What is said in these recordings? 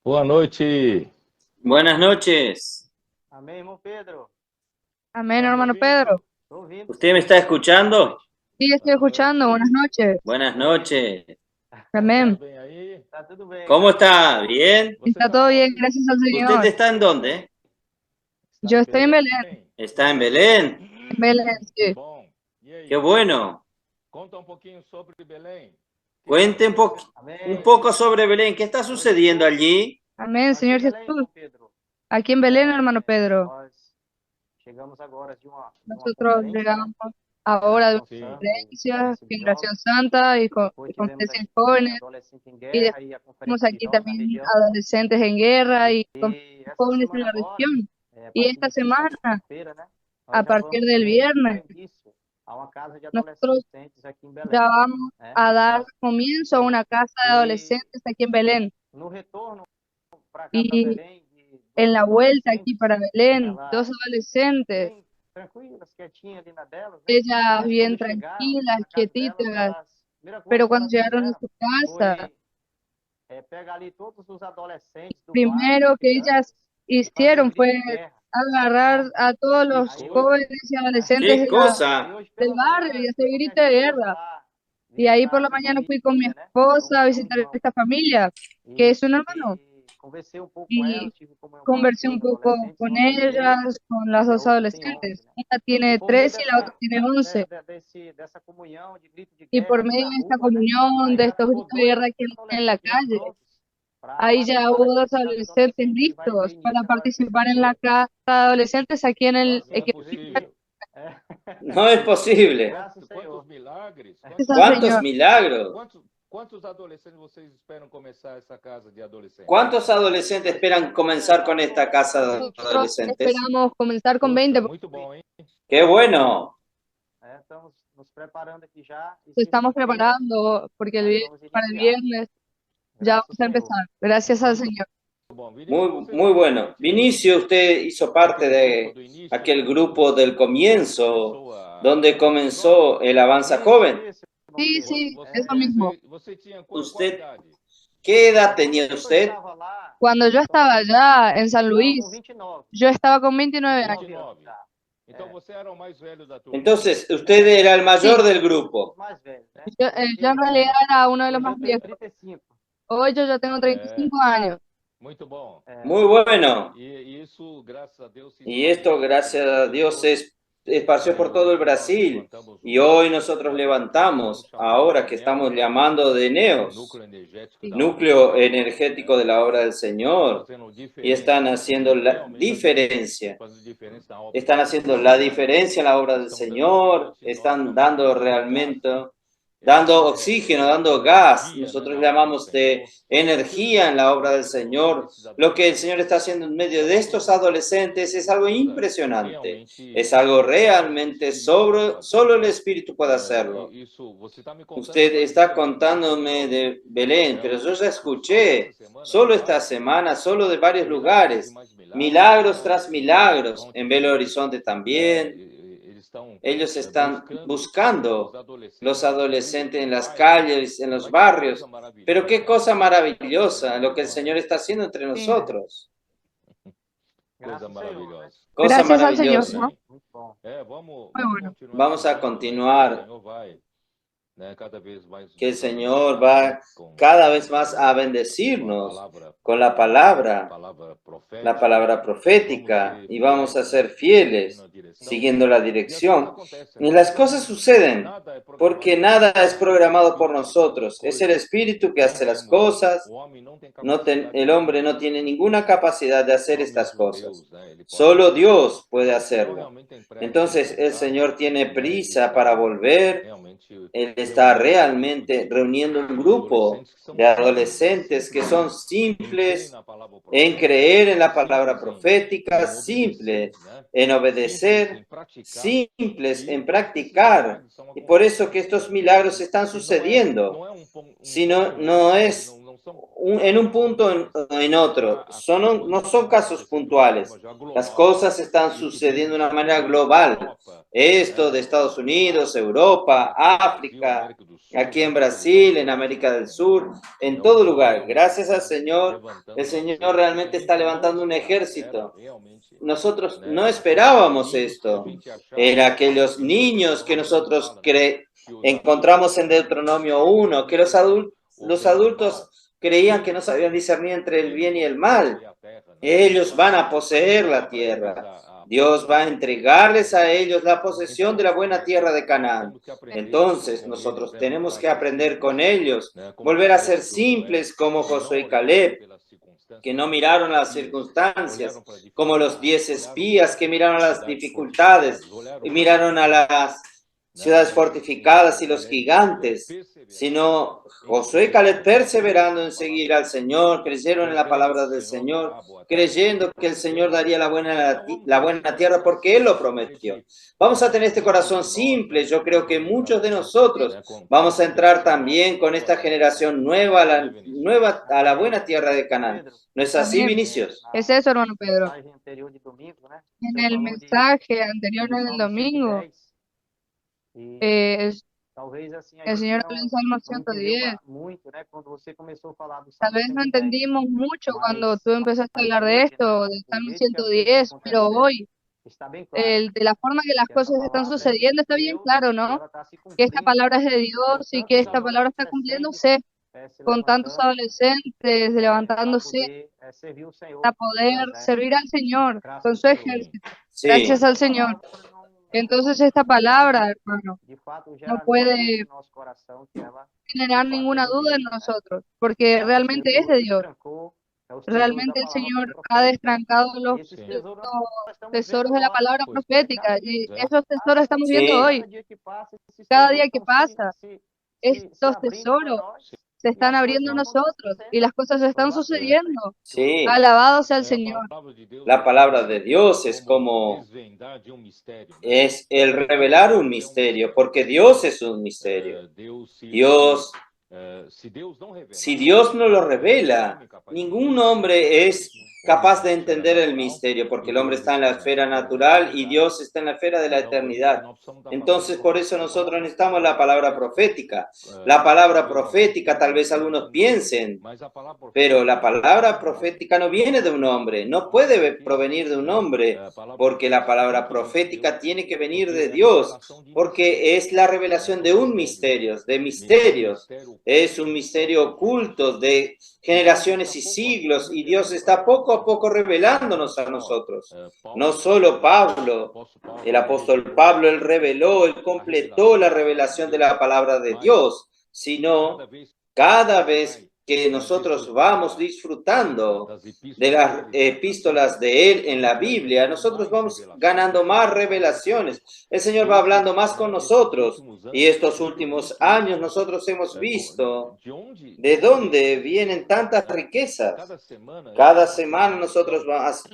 Boa noite. Buenas noches. Amém, irmão Pedro. Amén, Tá me hermano ouvindo? Pedro. Estou ouvindo. ¿Usted me está escuchando? Sí, estoy Boa escuchando. Buenas noite. noches. Buenas noches. Tá Amén. bem aí? Tá tudo bem. ¿Cómo graças a está? Deus. ¿Bien? Você Está tá todo bien, onde? gracias al ¿Usted Señor. está en dónde? Está Yo em estoy en Belén. Belém? ¿Está en Belén? En Belén, Que sí. bom. E Qué aí? bueno. Conta um pouquinho sobre Belém. O que Cuente está acontecendo? Amém. un poco sobre Belén. ¿Qué está sucediendo allí? Amén, Nós Señor de Belém, Jesús. irmão Pedro. Aquí en Belén, hermano Pedro. Nós chegamos agora de uma Nosotros conferência, llegamos né? ahora de una Sim. conferencia Conferência de en jovens. Gracia Santa y Depois tivemos conferencia en aqui jóvenes. adolescente em Y guerra e a tenemos conferência de aquí jovens na también região. adolescentes en guerra y E essa jóvenes en semana la agora, región. a Y partir esta de semana, sexta-feira, né? a Nós já partir vamos del dar viernes, início a uma casa de nosotros adolescentes aqui em Belém, ya vamos né? a dar Nós, comienzo a una casa de e adolescentes aquí en Belén. no retorno para cá, para Y Belém, de en duas la vuelta aquí adolescentes, para Belén, dos elas adolescentes, bem tranquilas, quietinhas ali na delas, né? ellas Mas bien quando chegaram tranquilas, na casa delas, quietitas, elas, a primeira coisa pero que cuando elas llegaron a fizeram su casa, foi pegar ali todos os adolescentes do bairro, primero que ellas crianças, e fazer hicieron grito fue de guerra, agarrar né? a todos Que los Aí coisa. hoje, jóvenes y adolescentes ¿Qué aí cosa? hoje del pela barrio y manhã hacer fui com minha grito de esposa guerra. lá Y ahí visitar por la essa mañana fui con mi família, né? esposa a São visitar irmãos. esta familia, que es un hermano, Conversei um pouco com y elas, tive comunhão com as conversé un duas poco adolescentes, con uma tem 13 ellas, con las e a dos outra tem 11, adolescentes. né? Una E tiene por meio 13 y la otra tiene 11. dessa comunhão de grito de Y guerra por ali medio na de esta rua, né? comunión, Aí de já estos ficou gritos de dois guerra aquí en la adolescentes já calle, prontos para ahí ya participar hubo aqui dos nessa casa de adolescentes adolescentes que vai ter listos para início agora participar en la sexta-feira. casa de adolescentes aquí en el Não é que possível. É. No es posible. Graças ao Quantos Senhor. milagres? gracias al ¿Cuántos Señor. milagros? Quantos adolescentes vocês esperam começar essa casa de adolescentes? ¿Cuántos adolescentes esperan comenzar con esta casa de Nosotros adolescentes? esperamos comenzar con Puxa, 20, muito bom, hein? ¡Qué bueno! Estamos nos preparando aqui já. E nos estamos sexta-feira preparando porque nós vamos para el iniciar. viernes ya Graças vamos a ao Senhor. empezar. Gracias al Señor. Muito bom. Vinícius, Muy, você muy fez bueno. parte Vinicio, usted hizo parte daquele grupo de do início, aquel grupo del comienzo, começou a- donde comenzó el Avanza Joven. Isso, irmão Sí, Pedro. sí, Você, eso mismo. você tinha qual Usted- idade? ¿Qué edad tenía Quando eu usted? estava lá, Cuando yo estaba allá en San Luis, com 29. yo estaba con 29 años. 29. já. Então você era o mais velho da turma. Entonces, usted era el mayor Sí. del grupo. Mais velho, né? Yo en realidad era uno de los Hoje más eu tenho viejos. 35. Hoy yo ya tengo 35 años. Muito bom. Muy bueno. E isso, graças a Deus, se Y esto, gracias a Dios, se esparció por todo el Brasil. Y hoy nosotros levantamos, ahora que estamos llamando de Neos, núcleo energético de la obra del Señor, y están haciendo la diferencia. Están haciendo la diferencia en la obra del Señor, están dando realmente, dando oxígeno, dando gas. Nosotros llamamos de energía en la obra del Señor. Lo que el Señor está haciendo en medio de estos adolescentes es algo impresionante. Es algo realmente solo el Espíritu puede hacerlo. Usted está contándome de Belén, pero yo ya escuché, solo esta semana, solo de varios lugares, milagros tras milagros, en Belo Horizonte también. Ellos están buscando los adolescentes en las calles, en los barrios. Pero qué cosa maravillosa lo que el Señor está haciendo entre nosotros. Coisa maravilhosa. Cosa Gracias al Señor, maravillosa. ¿no? Muito bom. Vamos a continuar. Que el Señor va cada vez más a bendecirnos con la palabra profética, y vamos a ser fieles siguiendo la dirección. Y las cosas suceden porque nada es programado por nosotros. Es el Espíritu que hace las cosas. El hombre no tiene ninguna capacidad de hacer estas cosas. Solo Dios puede hacerlo. Entonces el Señor tiene prisa para volver. Él está realmente reuniendo un grupo de adolescentes que son simples en creer en la palabra profética, simples en obedecer, simples en practicar. Y por eso que estos milagros están sucediendo. Sino, no es en un punto en otro. No son casos puntuales. Las cosas están sucediendo de una manera global. Esto de Estados Unidos, Europa, África, aquí en Brasil, en América del Sur, en todo lugar. Gracias al Señor, el Señor realmente está levantando un ejército. Nosotros no esperábamos esto. Era aquellos niños que nosotros encontramos en Deuteronomio 1, que los adultos creían que no sabían discernir entre el bien y el mal. Ellos van a poseer la tierra. Dios va a entregarles a ellos la posesión de la buena tierra de Canaán. Entonces, nosotros tenemos que aprender con ellos, volver a ser simples como Josué y Caleb, que no miraron las circunstancias, como los 10 espías que miraron las dificultades y miraron a las ciudades fortificadas y los gigantes, sino Josué y Caleb perseverando en seguir al Señor, creyeron en la palabra del Señor, creyendo que el Señor daría la buena tierra porque Él lo prometió. Vamos a tener este corazón simple. Yo creo que muchos de nosotros vamos a entrar también con esta generación nueva a la buena tierra de Canaán. ¿No es así, Vinicius? Es eso, hermano Pedro. En el mensaje anterior del domingo, el Señor habló en Salmo 110. Tal vez no entendimos mucho cuando tú empezaste a hablar de esto, del Salmo 110, pero hoy, de la forma que las cosas están sucediendo, está bien claro, ¿no? Que esta palabra es de Dios y que esta palabra está cumpliéndose con tantos adolescentes levantándose para poder servir al Señor con su ejército. Sí. Gracias al Señor. Entonces esta palabra, hermano, no puede generar ninguna duda en nosotros, porque realmente es de Dios. Realmente el Señor ha destrancado los tesoros de la palabra profética y esos tesoros estamos viendo hoy. Cada día que pasa, estos tesoros se están abriendo a nosotros y las cosas están sucediendo. Sí. Alabado sea el Señor. La palabra de Dios es el revelar un misterio, porque Dios es un misterio. Si Dios no lo revela, ningún hombre es capaz de entender el misterio, porque el hombre está en la esfera natural y Dios está en la esfera de la eternidad. Entonces, por eso nosotros necesitamos la palabra profética. La palabra profética, tal vez algunos piensen, pero la palabra profética no viene de un hombre, no puede provenir de un hombre, porque la palabra profética tiene que venir de Dios, porque es la revelación de un misterio, de misterios. Es un misterio oculto de generaciones y siglos, y Dios está poco a poco revelándonos a nosotros. No solo Pablo, el apóstol Pablo, él reveló, él completó la revelación de la palabra de Dios, sino cada vez que nosotros vamos disfrutando de las epístolas de Él en la Biblia, nosotros vamos ganando más revelaciones. El Señor va hablando más con nosotros. Y estos últimos años nosotros hemos visto de dónde vienen tantas riquezas. Cada semana nosotros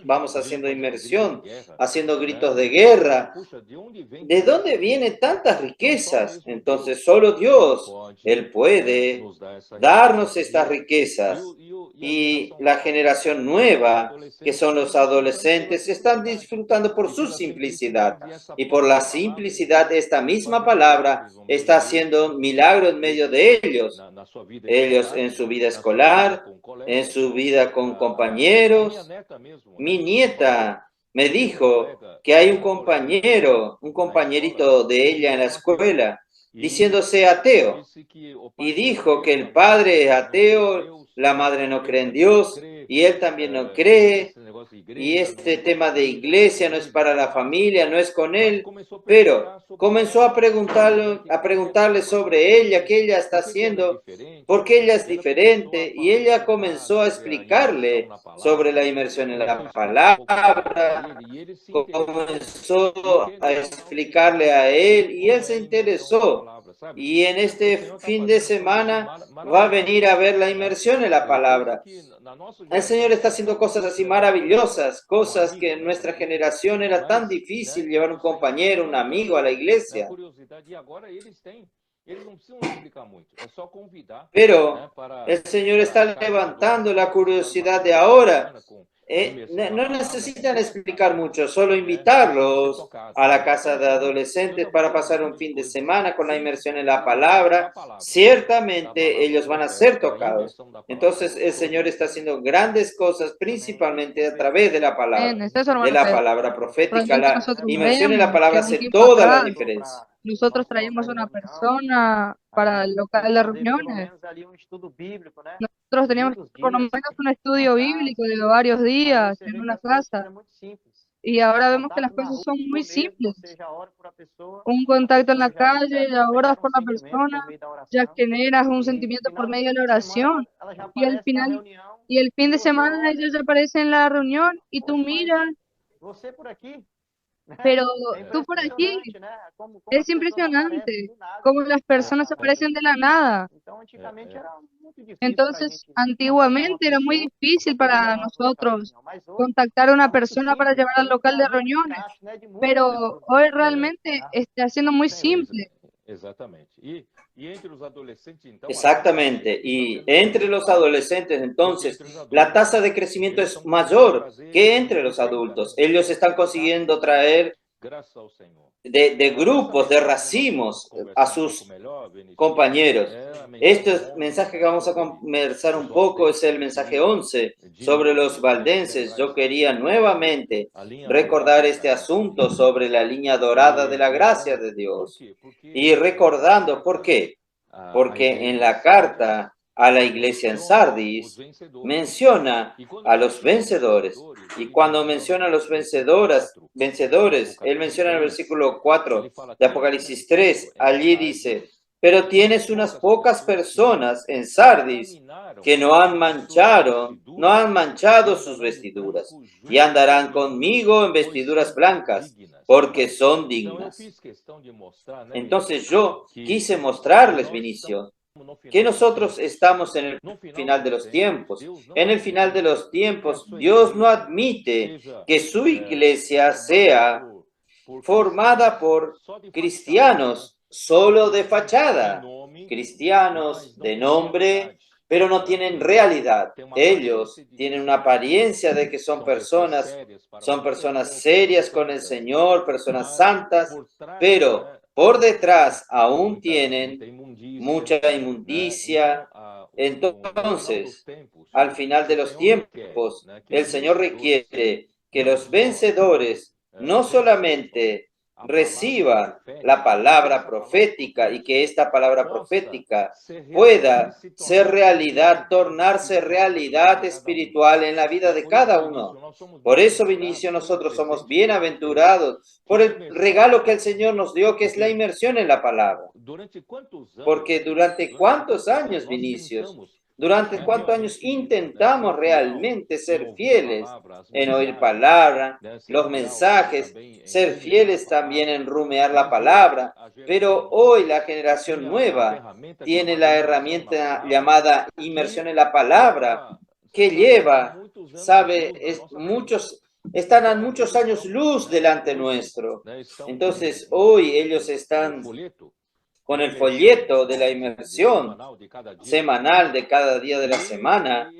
vamos haciendo inmersión, haciendo gritos de guerra. ¿De dónde vienen tantas riquezas? Entonces solo Dios, Él puede darnos estas riquezas. Y la generación nueva, que son los adolescentes, están disfrutando por su simplicidad. Y por la simplicidad de esta misma palabra está haciendo milagros en medio de ellos. Ellos en su vida escolar, en su vida con compañeros. Mi nieta me dijo que hay un compañerito de ella en la escuela, diciéndose ateo, y dijo que el padre es ateo, la madre no cree en Dios, y él también no cree, y este tema de iglesia no es para la familia, no es con él, pero comenzó a preguntarle sobre ella, qué ella está haciendo, por qué ella es diferente, y ella comenzó a explicarle sobre la inmersión en la palabra, comenzó a explicarle a él, y él se interesó. Y en este fin de semana va a venir a ver la inmersión en la palabra. El Señor está haciendo cosas así maravillosas, cosas que en nuestra generación era tan difícil llevar un compañero, un amigo a la iglesia. Pero el Señor está levantando la curiosidad de ahora. No necesitan explicar mucho, solo invitarlos a la casa de adolescentes para pasar un fin de semana con la inmersión en la palabra. Ciertamente ellos van a ser tocados. Entonces el Señor está haciendo grandes cosas, principalmente a través de la palabra profética. La inmersión en la palabra hace toda la diferencia. Nosotros traíamos una persona para el local de reuniones. Nosotros teníamos por lo menos un estudio bíblico de varios días en una casa. Y ahora vemos que las cosas son muy simples. Un contacto en la calle, ya oras por la persona, ya generas un sentimiento por medio de la oración. Y al final, y el fin de semana ellos aparecen en la reunión y tú miras. Pero tú por aquí, es impresionante cómo las personas aparecen de la nada. Entonces, antiguamente era muy difícil para nosotros contactar a una persona para llevar al local de reuniones, pero hoy realmente está siendo muy simple. Exactamente. Y entre los adolescentes, entonces, la tasa de crecimiento es mayor que entre los adultos. Ellos están consiguiendo traer de grupos, de racimos a sus compañeros. Este mensaje que vamos a conversar un poco es el mensaje 11 sobre los valdenses. Yo quería nuevamente recordar este asunto sobre la línea dorada de la gracia de Dios. Y recordando, ¿por qué? Porque en la carta a la iglesia en Sardis menciona a los vencedores. Y cuando menciona a los vencedores, él menciona en el versículo 4 de Apocalipsis 3, allí dice: pero tienes unas pocas personas en Sardis que no han manchado sus vestiduras y andarán conmigo en vestiduras blancas porque son dignas. Entonces yo quise mostrarles, Vinicio, que nosotros estamos en el final de los tiempos. En el final de los tiempos, Dios no admite que su iglesia sea formada por cristianos solo de fachada, cristianos de nombre, pero no tienen realidad. Ellos tienen una apariencia de que son personas serias con el Señor, personas santas, pero por detrás aún tienen mucha inmundicia. Entonces, al final de los tiempos, el Señor requiere que los vencedores no solamente reciban la palabra profética y que esta palabra profética pueda ser realidad, tornarse realidad espiritual en la vida de cada uno. Por eso, Vinicio, nosotros somos bienaventurados por el regalo que el Señor nos dio, que es la inmersión en la palabra. Porque durante cuántos años, Vinicius, ¿durante cuántos años intentamos realmente ser fieles en oír palabra, los mensajes, ser fieles también en rumiar la palabra? Pero hoy la generación nueva tiene la herramienta llamada inmersión en la palabra, que lleva, están a muchos años luz delante nuestro. Entonces hoy ellos están con el folleto de la inmersión semanal de cada día de la semana,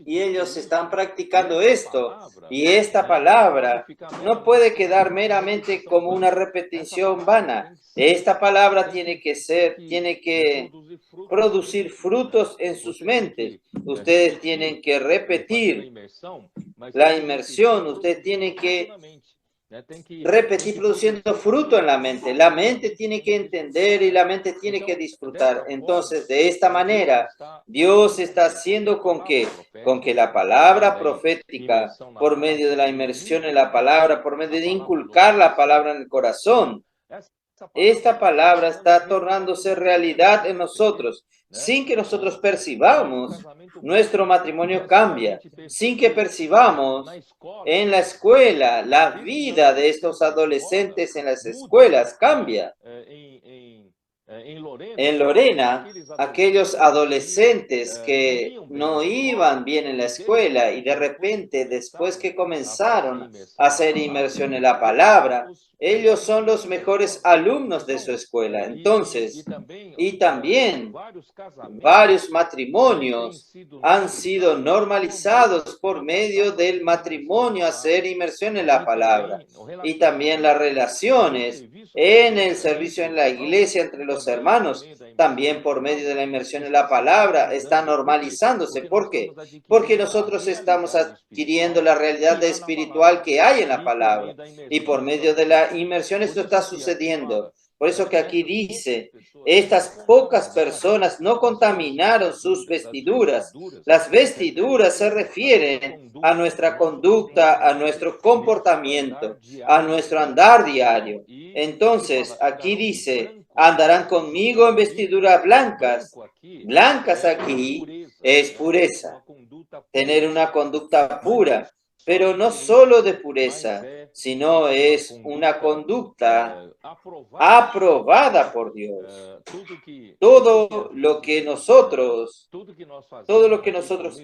y ellos están practicando esto, y esta palabra no puede quedar meramente como una repetición vana. Esta palabra tiene que producir frutos en sus mentes. Ustedes tienen que repetir la inmersión, ustedes tienen que repetir produciendo fruto en la mente. La mente tiene que entender y la mente tiene que disfrutar. Entonces, de esta manera, Dios está haciendo con que la palabra profética, por medio de la inmersión en la palabra, por medio de inculcar la palabra en el corazón, esta palabra está tornándose realidad en nosotros. Sin que nosotros percibamos, nuestro matrimonio cambia. Sin que percibamos, en la escuela, la vida de estos adolescentes en las escuelas cambia. En Lorena, aquellos adolescentes que no iban bien en la escuela y de repente, después que comenzaron a hacer inmersión en la palabra, ellos son los mejores alumnos de su escuela. Entonces, y también varios matrimonios han sido normalizados por medio del matrimonio, hacer inmersión en la palabra. Y también las relaciones en el servicio en la iglesia entre los hermanos, también por medio de la inmersión en la palabra, está normalizándose. ¿Por qué? Porque nosotros estamos adquiriendo la realidad espiritual que hay en la palabra. Y por medio de la inmersión esto está sucediendo. Por eso que aquí dice, estas pocas personas no contaminaron sus vestiduras. Las vestiduras se refieren a nuestra conducta, a nuestro comportamiento, a nuestro andar diario. Entonces, aquí dice, andarán conmigo en vestiduras blancas. Blancas aquí es pureza, tener una conducta pura. Pero no solo de pureza, sino es una conducta aprobada por Dios. Todo lo que nosotros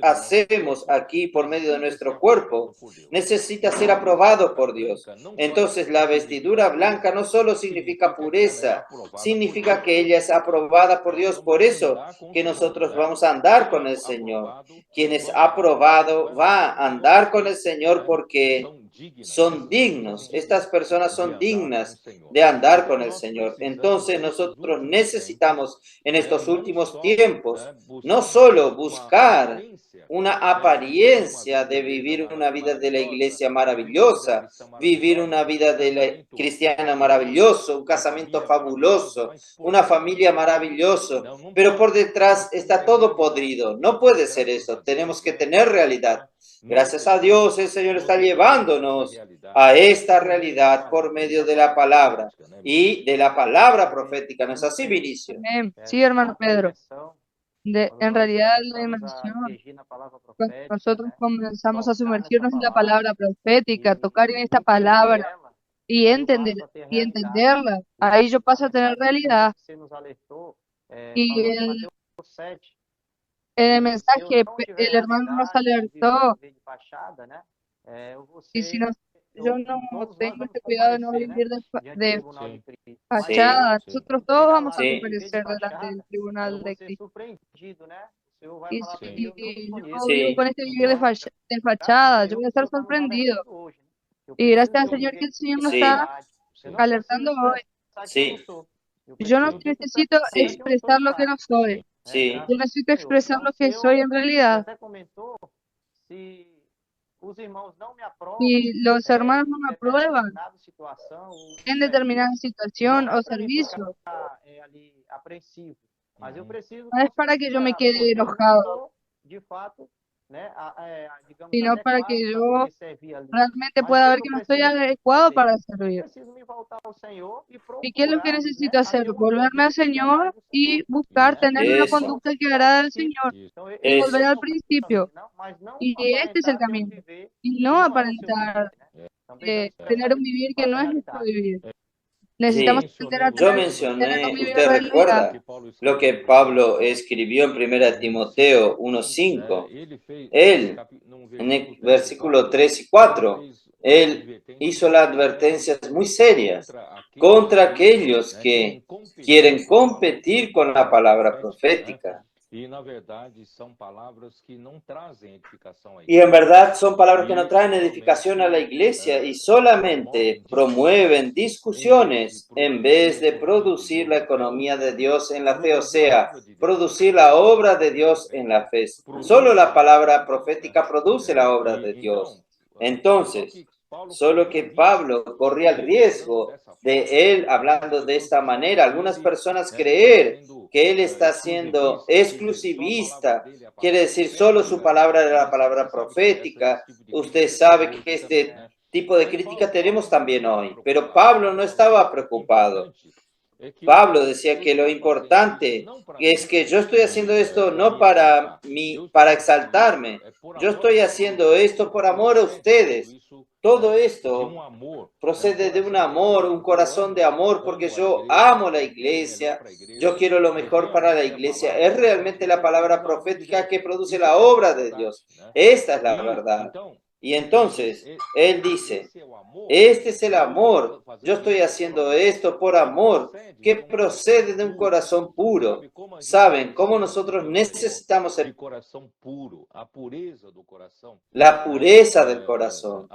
hacemos aquí por medio de nuestro cuerpo necesita ser aprobado por Dios. Entonces la vestidura blanca no solo significa pureza, significa que ella es aprobada por Dios. Por eso que nosotros vamos a andar con el Señor. Quien es aprobado va a andar con el Señor porque son dignos. Estas personas son dignas de andar con el Señor. Entonces nosotros necesitamos en estos últimos tiempos no solo buscar una apariencia de vivir una vida de la iglesia maravillosa, vivir una vida de la cristiana maravilloso, un casamiento fabuloso, una familia maravillosa, pero por detrás está todo podrido. No puede ser eso. Tenemos que tener realidad. Gracias a Dios, el Señor está llevándonos a esta realidad por medio de la palabra y de la palabra profética. ¿No es así, Vinicio? Sí, hermano Pedro. En realidad, la inmersión, cuando nosotros comenzamos a sumergirnos en la palabra profética, tocar en esta palabra y entenderla, ahí yo paso a tener realidad. Y en el mensaje, el hermano nos alertó, y si yo no tengo este cuidado de no vivir de fachada, nosotros todos vamos a comparecer delante del tribunal de Cristo. Y si yo vivo con este vivir de fachada, yo voy a estar sorprendido. Y gracias al Señor que el Señor nos está alertando hoy. Sí. Yo no necesito expresar lo que no soy. Sí. Yo necesito expresar lo que soy en realidad. Si los hermanos no me aprueban en determinada situación o servicio, no es para que yo me quede enojado, sino para que yo realmente pueda ver que no estoy adecuado para servir. ¿Y qué es lo que necesito hacer? Volverme al Señor y buscar tener una conducta que agrada al Señor. Y volver al principio. Y este es el camino. Y no aparentar tener un vivir que no es nuestro vivir. Necesitamos aprender a Yo mencioné, usted recuerda lo que Pablo escribió en 1 Timoteo 1:5. Él, en el versículo 3 y 4, él hizo las advertencias muy serias contra aquellos que quieren competir con la palabra profética. Y en verdad son palabras que no traen edificación a la iglesia y solamente promueven discusiones en vez de producir la economía de Dios en la fe, o sea, producir la obra de Dios en la fe. Solo la palabra profética produce la obra de Dios. Entonces, solo que Pablo corría el riesgo de él hablando de esta manera. Algunas personas creer que él está siendo exclusivista, quiere decir solo su palabra era la palabra profética. Usted sabe que este tipo de crítica tenemos también hoy, pero Pablo no estaba preocupado. Pablo decía que lo importante es que yo estoy haciendo esto no para exaltarme, yo estoy haciendo esto por amor a ustedes. Todo esto procede de un amor, un corazón de amor, porque yo amo la iglesia, yo quiero lo mejor para la iglesia. Es realmente la palabra profética que produce la obra de Dios. Esta es la verdad. Y entonces, Él dice, este es el amor. Yo estoy haciendo esto por amor, que procede de un corazón puro. ¿Saben cómo nosotros necesitamos la pureza del corazón?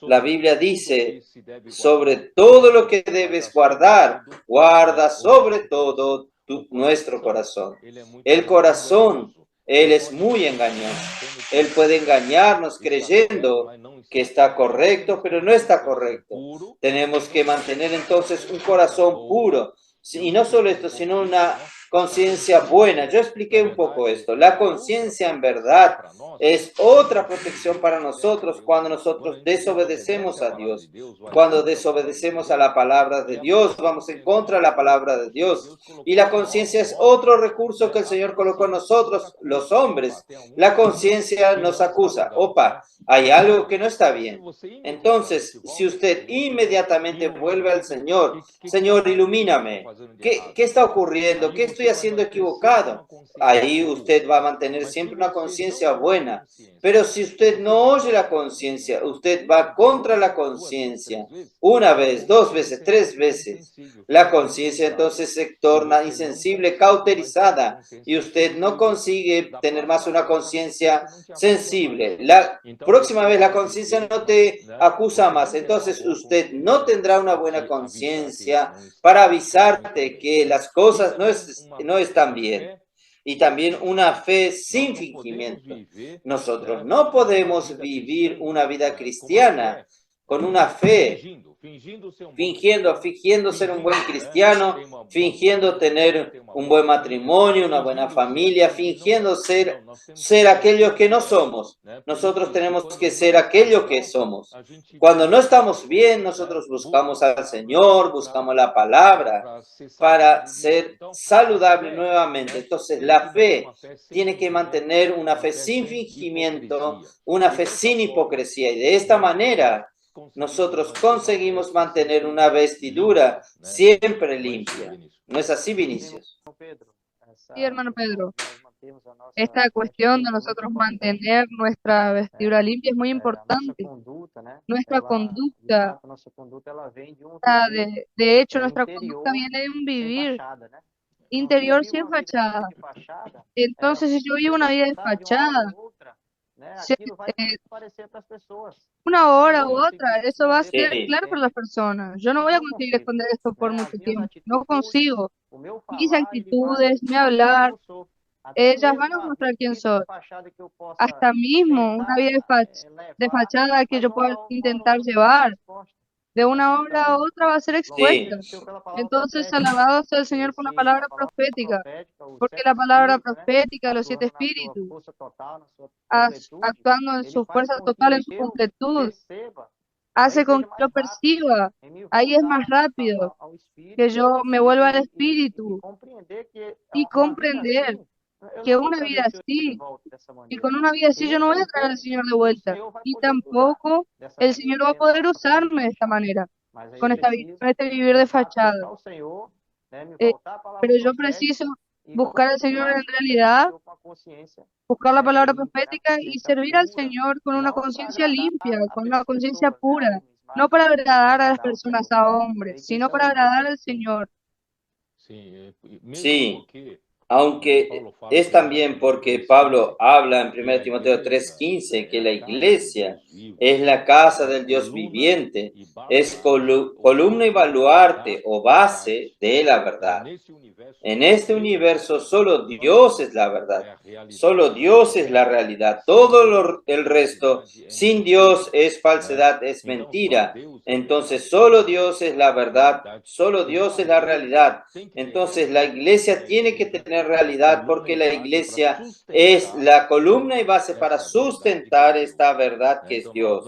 La Biblia dice, sobre todo lo que debes guardar, guarda sobre todo nuestro corazón. El corazón, él es muy engañoso. Él puede engañarnos creyendo que está correcto, pero no está correcto. Tenemos que mantener entonces un corazón puro. Y no solo esto, sino una conciencia buena. Yo expliqué un poco esto. La conciencia en verdad es otra protección para nosotros cuando nosotros desobedecemos a Dios. Cuando desobedecemos a la palabra de Dios, vamos en contra de la palabra de Dios. Y la conciencia es otro recurso que el Señor colocó en nosotros, los hombres. La conciencia nos acusa. Opa, hay algo que no está bien. Entonces, si usted inmediatamente vuelve al Señor, Señor, ilumíname. ¿Qué está ocurriendo? ¿Qué estoy haciendo equivocado? Ahí usted va a mantener siempre una conciencia buena. Pero si usted no oye la conciencia, usted va contra la conciencia. Una vez, dos veces, tres veces. La conciencia entonces se torna insensible, cauterizada, y usted no consigue tener más una conciencia sensible. La próxima vez la conciencia no te acusa más. Entonces usted no tendrá una buena conciencia para avisarte que las cosas no están bien. Y también una fe sin fingimiento. Nosotros no podemos vivir una vida cristiana con una fe fingiendo ser un buen cristiano, fingiendo tener un buen matrimonio, una buena familia, fingiendo ser aquellos que no somos. Nosotros tenemos que ser aquello que somos. Cuando no estamos bien, nosotros buscamos al Señor, buscamos la palabra para ser saludable nuevamente. Entonces, la fe tiene que mantener una fe sin fingimiento, una fe sin hipocresía. Y de esta manera, nosotros conseguimos mantener una vestidura siempre limpia. ¿No es así, Vinicius? Sí, hermano Pedro. Esta cuestión de nosotros mantener nuestra vestidura limpia es muy importante. Nuestra conducta, de hecho, nuestra conducta viene de un vivir interior sin fachada. Entonces, si yo vivo una vida de fachada, una hora u otra, eso va a ser claro para las personas. Yo no voy a conseguir esconder esto por mucho tiempo. No consigo. Mis actitudes, mi hablar, ellas van a mostrar quién soy. Hasta mismo una vida de fachada que yo pueda intentar llevar, de una hora a otra va a ser expuesta. Entonces, alabado sea el Señor por la palabra profética, porque la palabra profética de los 7 espíritus, actuando en su fuerza total, en su completud, hace con que yo perciba. Ahí es más rápido que yo me vuelva al espíritu y comprender que una vida así, y con una vida así yo no voy a traer al Señor de vuelta, y tampoco el Señor va a poder usarme de esta manera, con este vivir de fachada. Pero yo preciso buscar al Señor en realidad, buscar la palabra profética y servir al Señor con una conciencia limpia, con una conciencia pura, no para agradar a las personas, a hombres, sino para agradar al Señor. Sí, aunque es también porque Pablo habla en 1 Timoteo 3:15 que la iglesia es la casa del Dios viviente, es columna y baluarte o base de la verdad. En este universo solo Dios es la verdad, solo Dios es la realidad. Todo el resto, sin Dios es falsedad, es mentira. Entonces solo Dios es la verdad, solo Dios es la realidad. Entonces la iglesia tiene que tener realidad porque la iglesia es la columna y base para sustentar esta verdad que es Dios.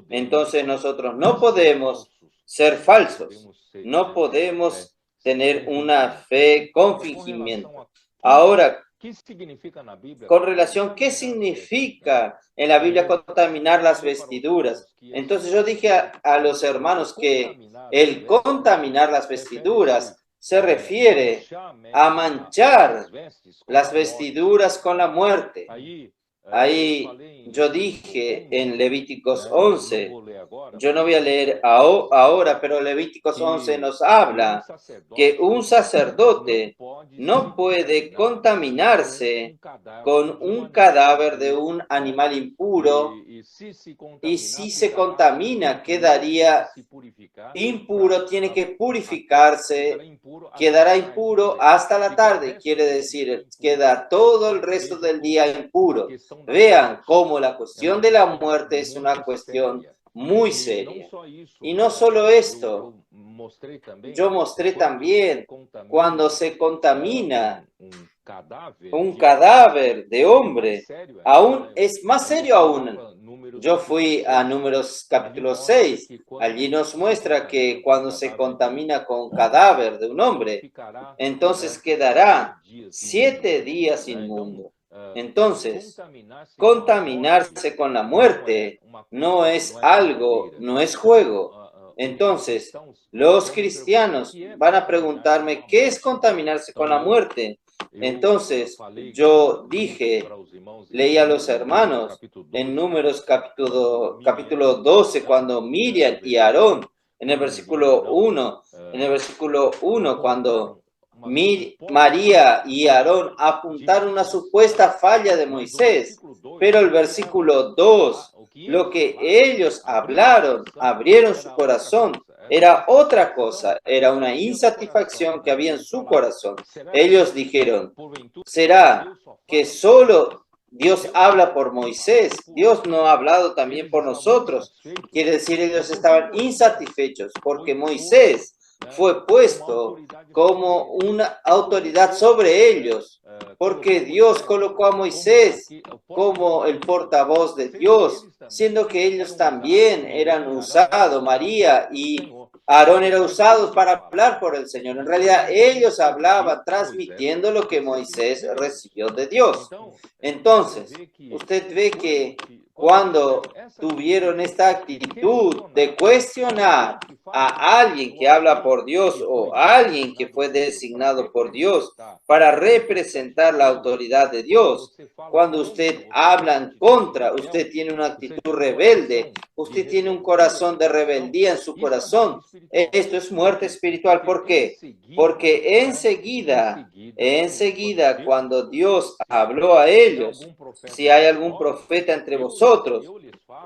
Entonces nosotros no podemos ser falsos, no podemos tener una fe con fingimiento. Ahora, con relación, ¿qué significa en la Biblia contaminar las vestiduras? Entonces yo dije a los hermanos que el contaminar las vestiduras se refiere a manchar las vestiduras con la muerte. Ahí yo dije en Levíticos 11, yo no voy a leer ahora, pero Levíticos 11 nos habla que un sacerdote no puede contaminarse con un cadáver de un animal impuro, y si se contamina quedaría impuro, tiene que purificarse, quedará impuro hasta la tarde, quiere decir, queda todo el resto del día impuro. Vean cómo la cuestión de la muerte es una cuestión muy seria. Y no solo esto, yo mostré también cuando se contamina un cadáver de hombre, aún es más serio aún. Yo fui a Números capítulo 6, allí nos muestra que cuando se contamina con cadáver de un hombre, entonces quedará 7 días inmundo. Entonces, contaminarse con la muerte no es algo, no es juego. Entonces, los cristianos van a preguntarme, ¿qué es contaminarse con la muerte? Entonces, yo dije, leí a los hermanos en Números capítulo 12, cuando Miriam y Aarón, en el versículo 1, cuando María y Aarón apuntaron una supuesta falla de Moisés, pero el versículo 2, lo que ellos hablaron, abrieron su corazón, era otra cosa, era una insatisfacción que había en su corazón. Ellos dijeron, ¿será que solo Dios habla por Moisés? Dios no ha hablado también por nosotros. Quiere decir, ellos estaban insatisfechos porque Moisés fue puesto como una autoridad sobre ellos, porque Dios colocó a Moisés como el portavoz de Dios, siendo que ellos también eran usados, María y Aarón eran usados para hablar por el Señor. En realidad ellos hablaban transmitiendo lo que Moisés recibió de Dios. Entonces, usted ve que cuando tuvieron esta actitud de cuestionar a alguien que habla por Dios o a alguien que fue designado por Dios para representar la autoridad de Dios, cuando usted habla en contra, usted tiene una actitud rebelde, usted tiene un corazón de rebeldía en su corazón, esto es muerte espiritual. ¿Por qué? Porque enseguida, cuando Dios habló a ellos, si hay algún profeta entre vosotros,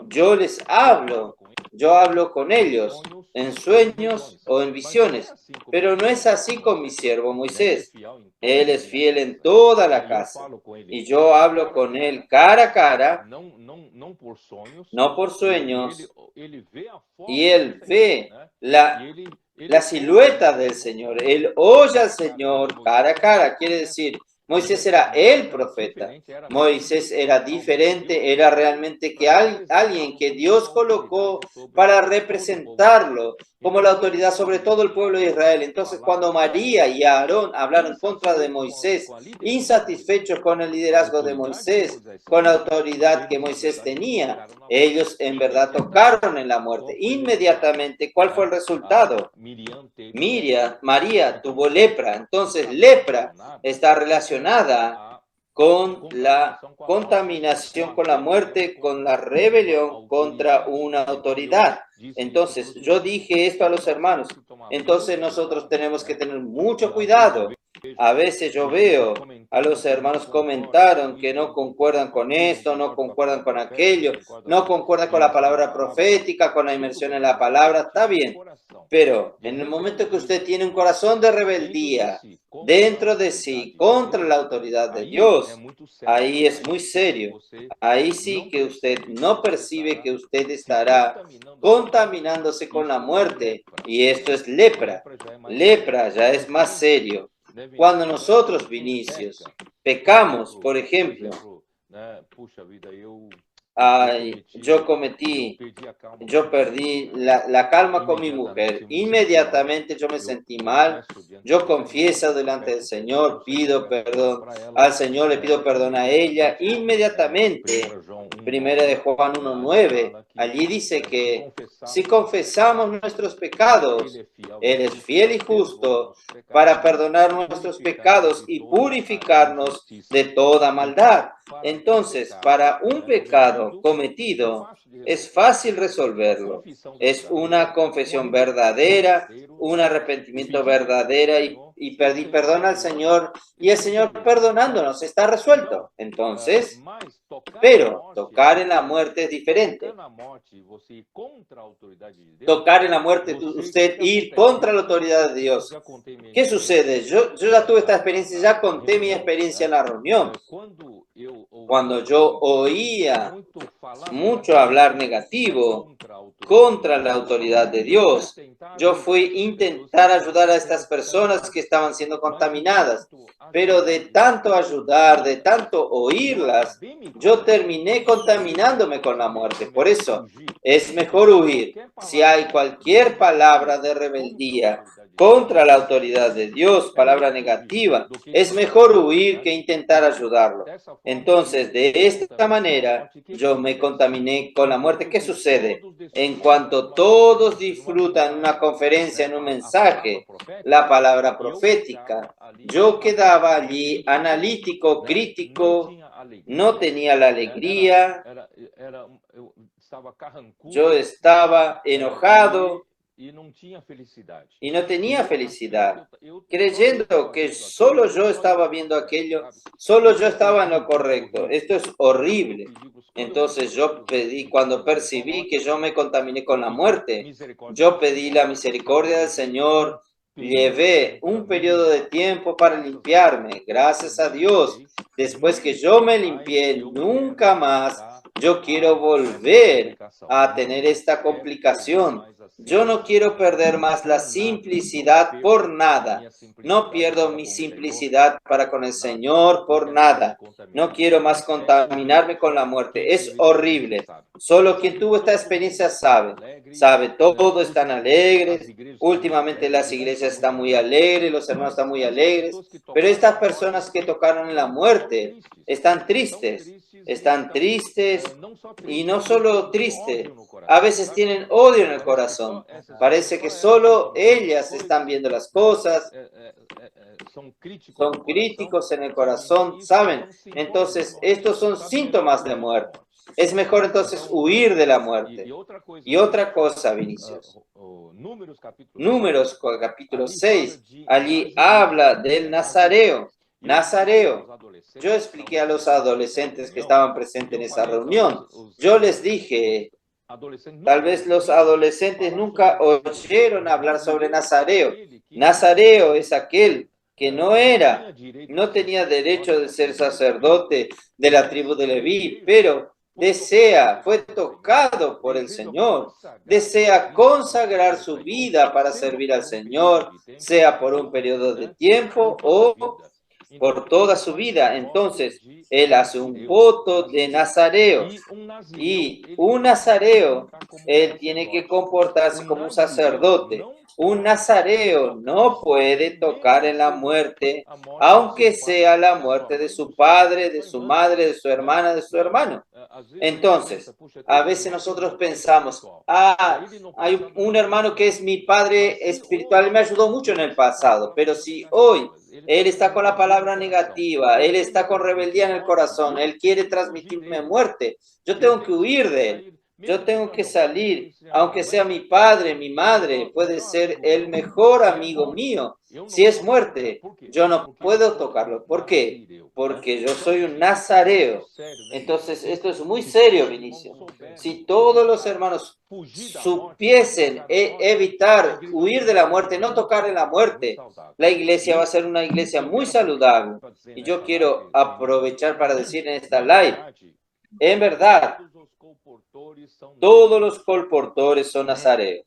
yo les hablo, yo hablo con ellos en sueños o en visiones, pero no es así con mi siervo Moisés. Él es fiel en toda la casa y yo hablo con él cara a cara, no por sueños, y él ve la silueta del Señor, él oye al Señor cara a cara. Quiere decir, Moisés era el profeta. Moisés era diferente, era realmente que alguien que Dios colocó para representarlo como la autoridad sobre todo el pueblo de Israel. Entonces, cuando María y Aarón hablaron contra de Moisés, insatisfechos con el liderazgo de Moisés, con la autoridad que Moisés tenía, ellos en verdad tocaron en la muerte. Inmediatamente, ¿cuál fue el resultado? María tuvo lepra. Entonces, lepra está relacionada con la contaminación, con la muerte, con la rebelión contra una autoridad. Entonces, yo dije esto a los hermanos. Entonces, nosotros tenemos que tener mucho cuidado. A veces yo veo a los hermanos comentaron que no concuerdan con esto, no concuerdan con aquello, no concuerdan con la palabra profética, con la inmersión en la palabra. Está bien, pero en el momento que usted tiene un corazón de rebeldía dentro de sí contra la autoridad de Dios, ahí es muy serio. Ahí sí que usted no percibe que usted estará contaminándose con la muerte, y esto es lepra. Lepra ya es más serio. Cuando nosotros, Vinicius, pecamos, por ejemplo, Ay, yo perdí la calma con mi mujer. Inmediatamente yo me sentí mal. Yo confieso delante del Señor, pido perdón al Señor, le pido perdón a ella. Inmediatamente, 1 de Juan 1:9, allí dice que si confesamos nuestros pecados, Él es fiel y justo para perdonar nuestros pecados y purificarnos de toda maldad. Entonces, para un pecado cometido, es fácil resolverlo. Es una confesión verdadera, un arrepentimiento verdadero y pedir perdón al Señor, y el Señor perdonándonos está resuelto. Entonces, pero tocar en la muerte es diferente. Tocar en la muerte, usted ir contra la autoridad de Dios. ¿Qué sucede? Yo ya tuve esta experiencia, ya conté mi experiencia en la reunión. Cuando yo oía mucho hablar negativo contra la autoridad de Dios, yo fui a intentar ayudar a estas personas que estaban siendo contaminadas, pero de tanto ayudar, de tanto oírlas, yo terminé contaminándome con la muerte. Por eso es mejor huir. Si hay cualquier palabra de rebeldía contra la autoridad de Dios, palabra negativa, es mejor huir que intentar ayudarlo. Entonces, de esta manera, yo me contaminé con la muerte. ¿Qué sucede? En cuanto todos disfrutan una conferencia, en un mensaje, la palabra profética, yo quedaba allí analítico, crítico, no tenía la alegría, yo estaba enojado y no tenía felicidad, creyendo que solo yo estaba viendo aquello, solo yo estaba en lo correcto. Esto es horrible. Entonces yo pedí, cuando percibí que yo me contaminé con la muerte, yo pedí la misericordia del Señor, llevé un periodo de tiempo para limpiarme. Gracias a Dios, después que yo me limpié, nunca más yo quiero volver a tener esta complicación. Yo no quiero perder más la simplicidad por nada. No pierdo mi simplicidad para con el Señor por nada. No quiero más contaminarme con la muerte. Es horrible. Solo quien tuvo esta experiencia sabe. Todos están alegres. Últimamente las iglesias están muy alegres, los hermanos están muy alegres. Pero estas personas que tocaron en la muerte están tristes. Están tristes y no solo tristes, a veces tienen odio en el corazón. Parece que solo ellas están viendo las cosas, son críticos en el corazón, ¿saben? Entonces, estos son síntomas de muerte. Es mejor entonces huir de la muerte. Y otra cosa, Vinicius. Números capítulo 6, allí habla del Nazareo. Yo expliqué a los adolescentes que estaban presentes en esa reunión. Yo les dije, tal vez los adolescentes nunca oyeron hablar sobre Nazareo. Nazareo es aquel que no tenía derecho de ser sacerdote de la tribu de Leví, pero fue tocado por el Señor, desea consagrar su vida para servir al Señor, sea por un periodo de tiempo o por toda su vida. Entonces, él hace un voto de nazareo. Y un nazareo, él tiene que comportarse como un sacerdote. Un nazareo no puede tocar en la muerte, aunque sea la muerte de su padre, de su madre, de su hermana, de su hermano. Entonces, a veces nosotros pensamos, hay un hermano que es mi padre espiritual y me ayudó mucho en el pasado, pero si hoy él está con la palabra negativa, él está con rebeldía en el corazón, él quiere transmitirme muerte, yo tengo que huir de él. Yo tengo que salir, aunque sea mi padre, mi madre, puede ser el mejor amigo mío. Si es muerte, yo no puedo tocarlo. ¿Por qué? Porque yo soy un nazareo. Entonces, esto es muy serio, Vinicius. Si todos los hermanos supiesen evitar, huir de la muerte, no tocar en la muerte, la iglesia va a ser una iglesia muy saludable. Y yo quiero aprovechar para decir en esta live, en verdad, todos los colportores son nazareos.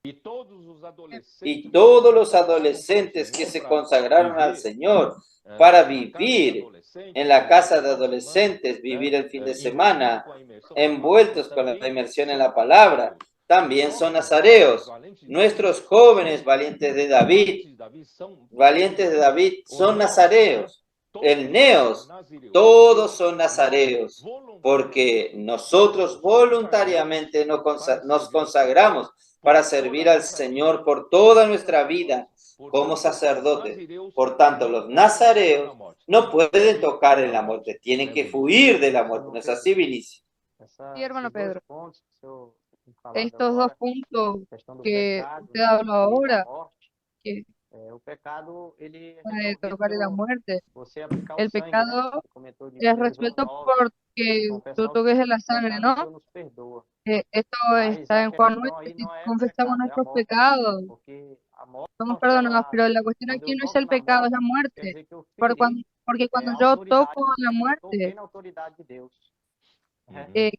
Y todos los adolescentes que se consagraron al Señor para vivir en la casa de adolescentes, vivir el fin de semana, envueltos con la inmersión en la palabra, también son nazareos. Nuestros jóvenes valientes de David son nazareos. El neos, todos son nazareos, porque nosotros voluntariamente nos consagramos para servir al Señor por toda nuestra vida como sacerdotes. Por tanto, los nazareos no pueden tocar en la muerte, tienen que huir de la muerte. ¿No es así, Vinicio? Sí, hermano Pedro. Estos dos puntos que usted habló ahora, que puede tocar la muerte, el pecado es resuelto porque tú toques en la sangre, ¿no? Esto está en Juan 9, si confesamos nuestros pecados, somos perdonados, pero la cuestión aquí no es el pecado, es la muerte. Porque cuando yo toco la muerte,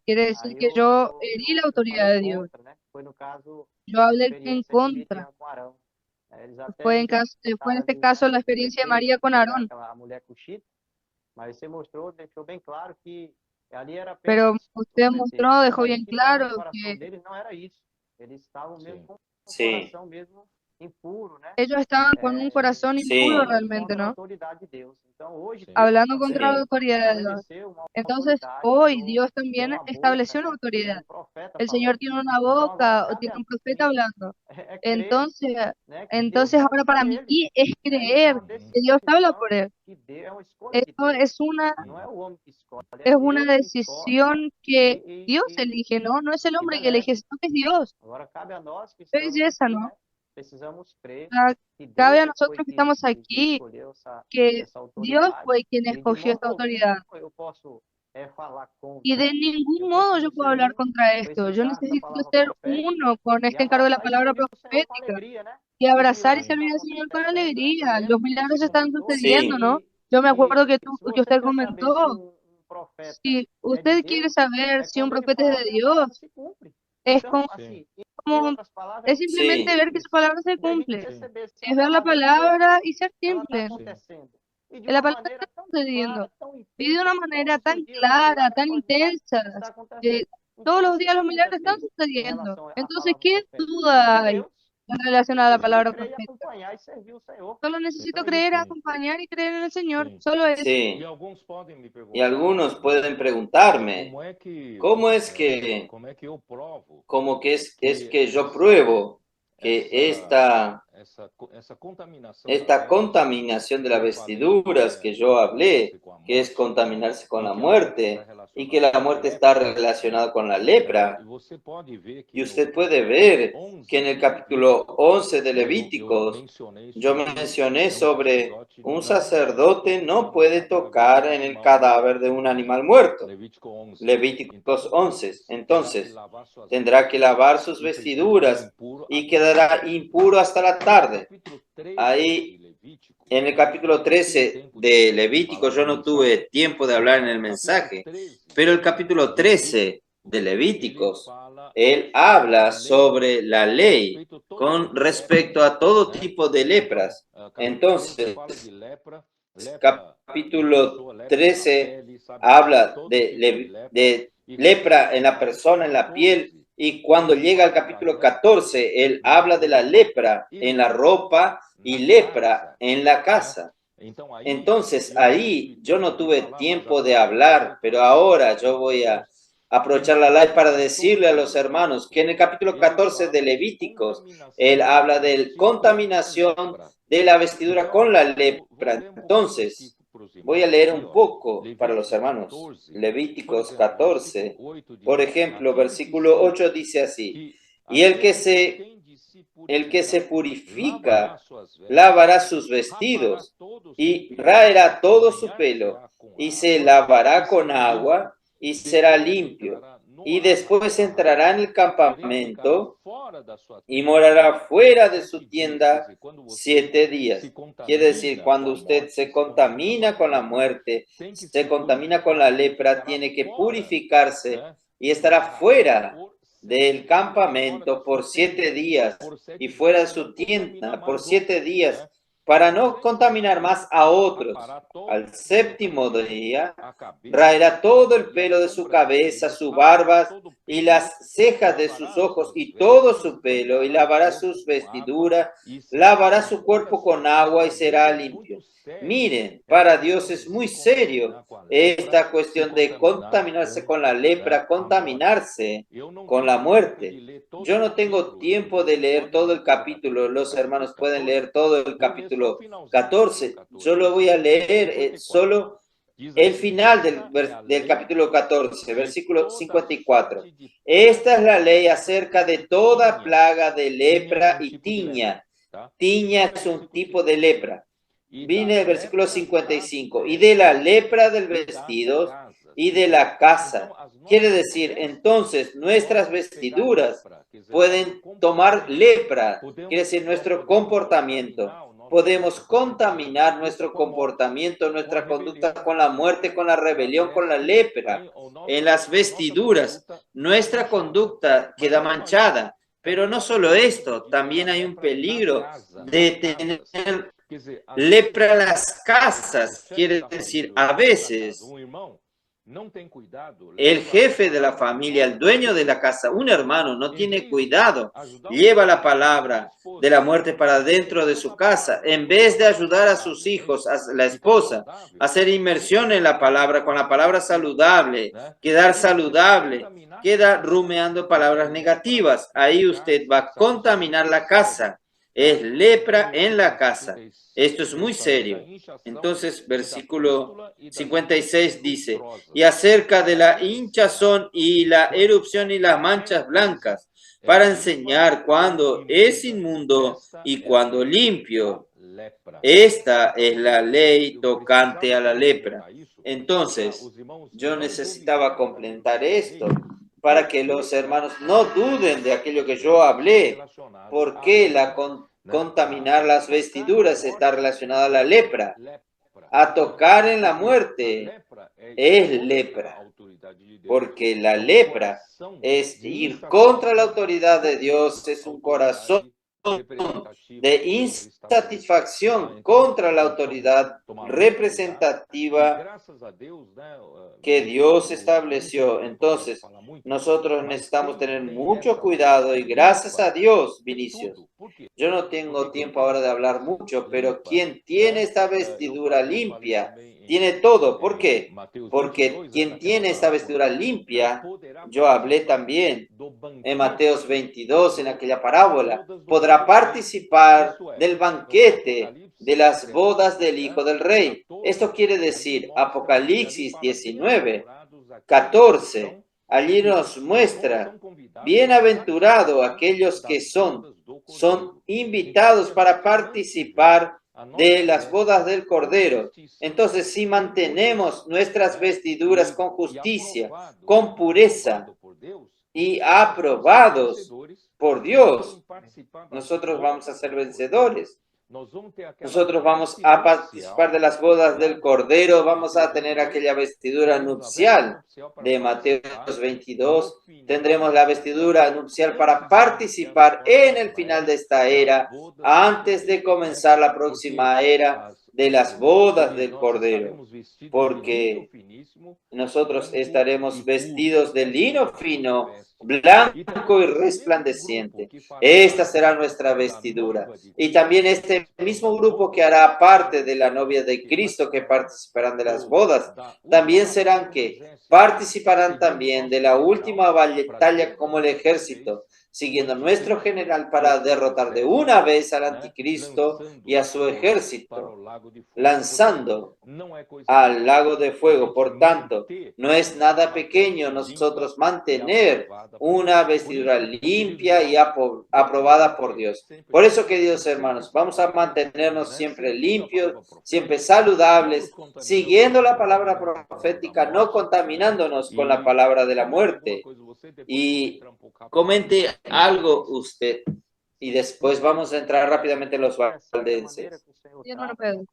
quiere decir que yo herí la autoridad de Dios. Yo hablé en contra. Fue en este caso la experiencia de María con Aarón. Pero usted mostró, dejó bien claro que Sí. ellos estaban con un corazón impuro realmente, ¿no? Hablando contra la autoridad de Dios. Entonces, hoy Dios también estableció una autoridad. El Señor tiene una boca o tiene un profeta hablando. Entonces ahora para mí es creer que Dios habla por él. Esto es una decisión que Dios elige, ¿no? No es el hombre que elige, sino que es Dios. Qué belleza, ¿no? Cabe a nosotros que estamos aquí que Dios fue quien escogió esta autoridad. Y de ningún modo yo puedo hablar contra esto. Yo necesito ser uno con este encargo de la palabra profética y abrazar y servir al Señor con alegría. Los milagros están sucediendo, ¿no? Yo me acuerdo que usted comentó, si usted quiere saber si un profeta es de Dios, es es simplemente ver que su palabra se cumple. Es ver la palabra y ser simple. La palabra está sucediendo. Y de una manera tan clara, tan intensa. Todos los días los milagros están sucediendo. Entonces, ¿qué duda hay en relación a la palabra profética? Solo necesito creer, acompañar y creer en el Señor. Solo eso. Sí. Y algunos pueden preguntarme, ¿cómo es que yo pruebo que esta contaminación de las vestiduras que yo hablé, que es contaminarse con la muerte, y que la muerte está relacionada con la lepra? Y usted puede ver que en el capítulo 11 de Levíticos, yo mencioné sobre un sacerdote no puede tocar en el cadáver de un animal muerto. Levíticos 11. Entonces, tendrá que lavar sus vestiduras y quedará impuro hasta la tarde. Ahí, en el capítulo 13 de Levítico, yo no tuve tiempo de hablar en el mensaje, pero el capítulo 13 de Levíticos, él habla sobre la ley con respecto a todo tipo de lepras. Entonces, capítulo 13 habla de lepra en la persona, en la piel, y cuando llega al capítulo 14, él habla de la lepra en la ropa y lepra en la casa. Entonces, ahí yo no tuve tiempo de hablar, pero ahora yo voy a aprovechar la live para decirle a los hermanos que en el capítulo 14 de Levíticos, él habla de contaminación de la vestidura con la lepra. Entonces, voy a leer un poco para los hermanos. Levíticos 14, por ejemplo, versículo 8 dice así: y el que se purifica lavará sus vestidos y raerá todo su pelo y se lavará con agua y será limpio. Y después entrará en el campamento y morará fuera de su tienda 7 días. Quiere decir, cuando usted se contamina con la muerte, se contamina con la lepra, tiene que purificarse y estará fuera del campamento por 7 días y fuera de su tienda por 7 días para no contaminar más a otros. Al séptimo día, raerá todo el pelo de su cabeza, su barba y las cejas de sus ojos y todo su pelo, y lavará sus vestiduras, lavará su cuerpo con agua y será limpio. Miren, para Dios es muy serio esta cuestión de contaminarse con la lepra, contaminarse con la muerte. Yo no tengo tiempo de leer todo el capítulo, los hermanos pueden leer todo el capítulo 14. Yo lo voy a leer solo el final del capítulo 14, versículo 54. Esta es la ley acerca de toda plaga de lepra y tiña. Tiña es un tipo de lepra. Viene el versículo 55. Y de la lepra del vestido y de la casa. Quiere decir, entonces, nuestras vestiduras pueden tomar lepra. Quiere decir, nuestro comportamiento. Podemos contaminar nuestro comportamiento, nuestra conducta con la muerte, con la rebelión, con la lepra. En las vestiduras, nuestra conducta queda manchada. Pero no solo esto, también hay un peligro de tener lepra en las casas. Quiere decir, a veces el jefe de la familia, el dueño de la casa, un hermano, no tiene cuidado, lleva la palabra de la muerte para dentro de su casa, en vez de ayudar a sus hijos, a la esposa, a hacer inmersión en la palabra, con la palabra saludable, quedar saludable, queda rumeando palabras negativas. Ahí usted va a contaminar la casa. Es lepra en la casa. Esto es muy serio. Entonces, versículo 56 dice, y acerca de la hinchazón y la erupción y las manchas blancas, para enseñar cuándo es inmundo y cuándo limpio. Esta es la ley tocante a la lepra. Entonces, yo necesitaba completar esto para que los hermanos no duden de aquello que yo hablé, porque contaminar las vestiduras está relacionada a la lepra. A tocar en la muerte es lepra, porque la lepra es ir contra la autoridad de Dios, es un corazón de insatisfacción contra la autoridad representativa que Dios estableció. Entonces, nosotros necesitamos tener mucho cuidado y gracias a Dios, Vinicius. Yo no tengo tiempo ahora de hablar mucho, pero quien tiene esta vestidura limpia, tiene todo. ¿Por qué? Porque quien tiene esta vestidura limpia, yo hablé también en Mateos 22, en aquella parábola, podrá participar del banquete de las bodas del Hijo del Rey. Esto quiere decir, Apocalipsis 19, 14, allí nos muestra, bienaventurado aquellos que son invitados para participar de las bodas del Cordero. Entonces, si mantenemos nuestras vestiduras con justicia, con pureza y aprobados por Dios, nosotros vamos a ser vencedores. Nosotros vamos a participar de las bodas del Cordero, vamos a tener aquella vestidura nupcial de Mateos 22. Tendremos la vestidura nupcial para participar en el final de esta era, antes de comenzar la próxima era de las bodas del Cordero, porque nosotros estaremos vestidos de lino fino, blanco y resplandeciente. Esta será nuestra vestidura. Y también este mismo grupo que hará parte de la novia de Cristo, que participarán de las bodas, también serán que participarán también de la última batalla como el ejército, siguiendo a nuestro general para derrotar de una vez al anticristo y a su ejército, lanzando al lago de fuego. Por tanto, no es nada pequeño nosotros mantener una vestidura limpia y aprobada por Dios. Por eso, queridos hermanos, vamos a mantenernos siempre limpios, siempre saludables, siguiendo la palabra profética, no contaminándonos con la palabra de la muerte. Y comente algo usted, y después vamos a entrar rápidamente en los valdenses. Hermano Pedro,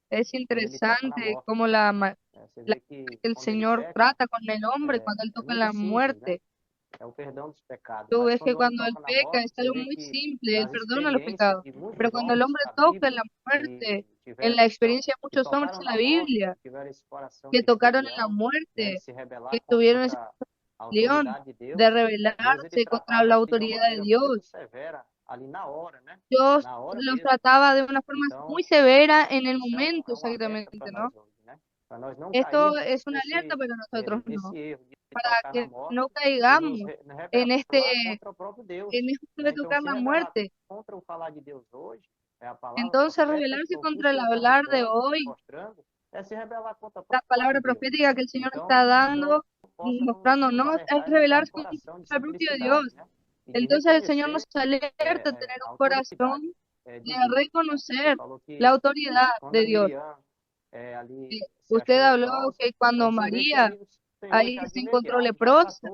es interesante cómo el Señor trata con el hombre cuando él toca la muerte. Tú ves que cuando él peca es algo muy simple, él perdona los pecados. Pero cuando el hombre toca en la muerte, en la experiencia de muchos hombres en la Biblia, que tocaron en la muerte, que tuvieron esa rebelión de rebelarse contra la autoridad de Dios, Dios los trataba de una forma muy severa en el momento exactamente, ¿no? Esto es una alerta para nosotros, ¿no? Para que no caigamos en esto de tocar la muerte. Entonces, rebelarse contra el hablar de hoy, la palabra profética que el Señor está dando, mostrándonos, es rebelarse contra el propio Dios. Entonces el Señor nos alerta a tener un corazón de reconocer la autoridad de Dios. Usted habló que cuando María ahí se encontró leprosa,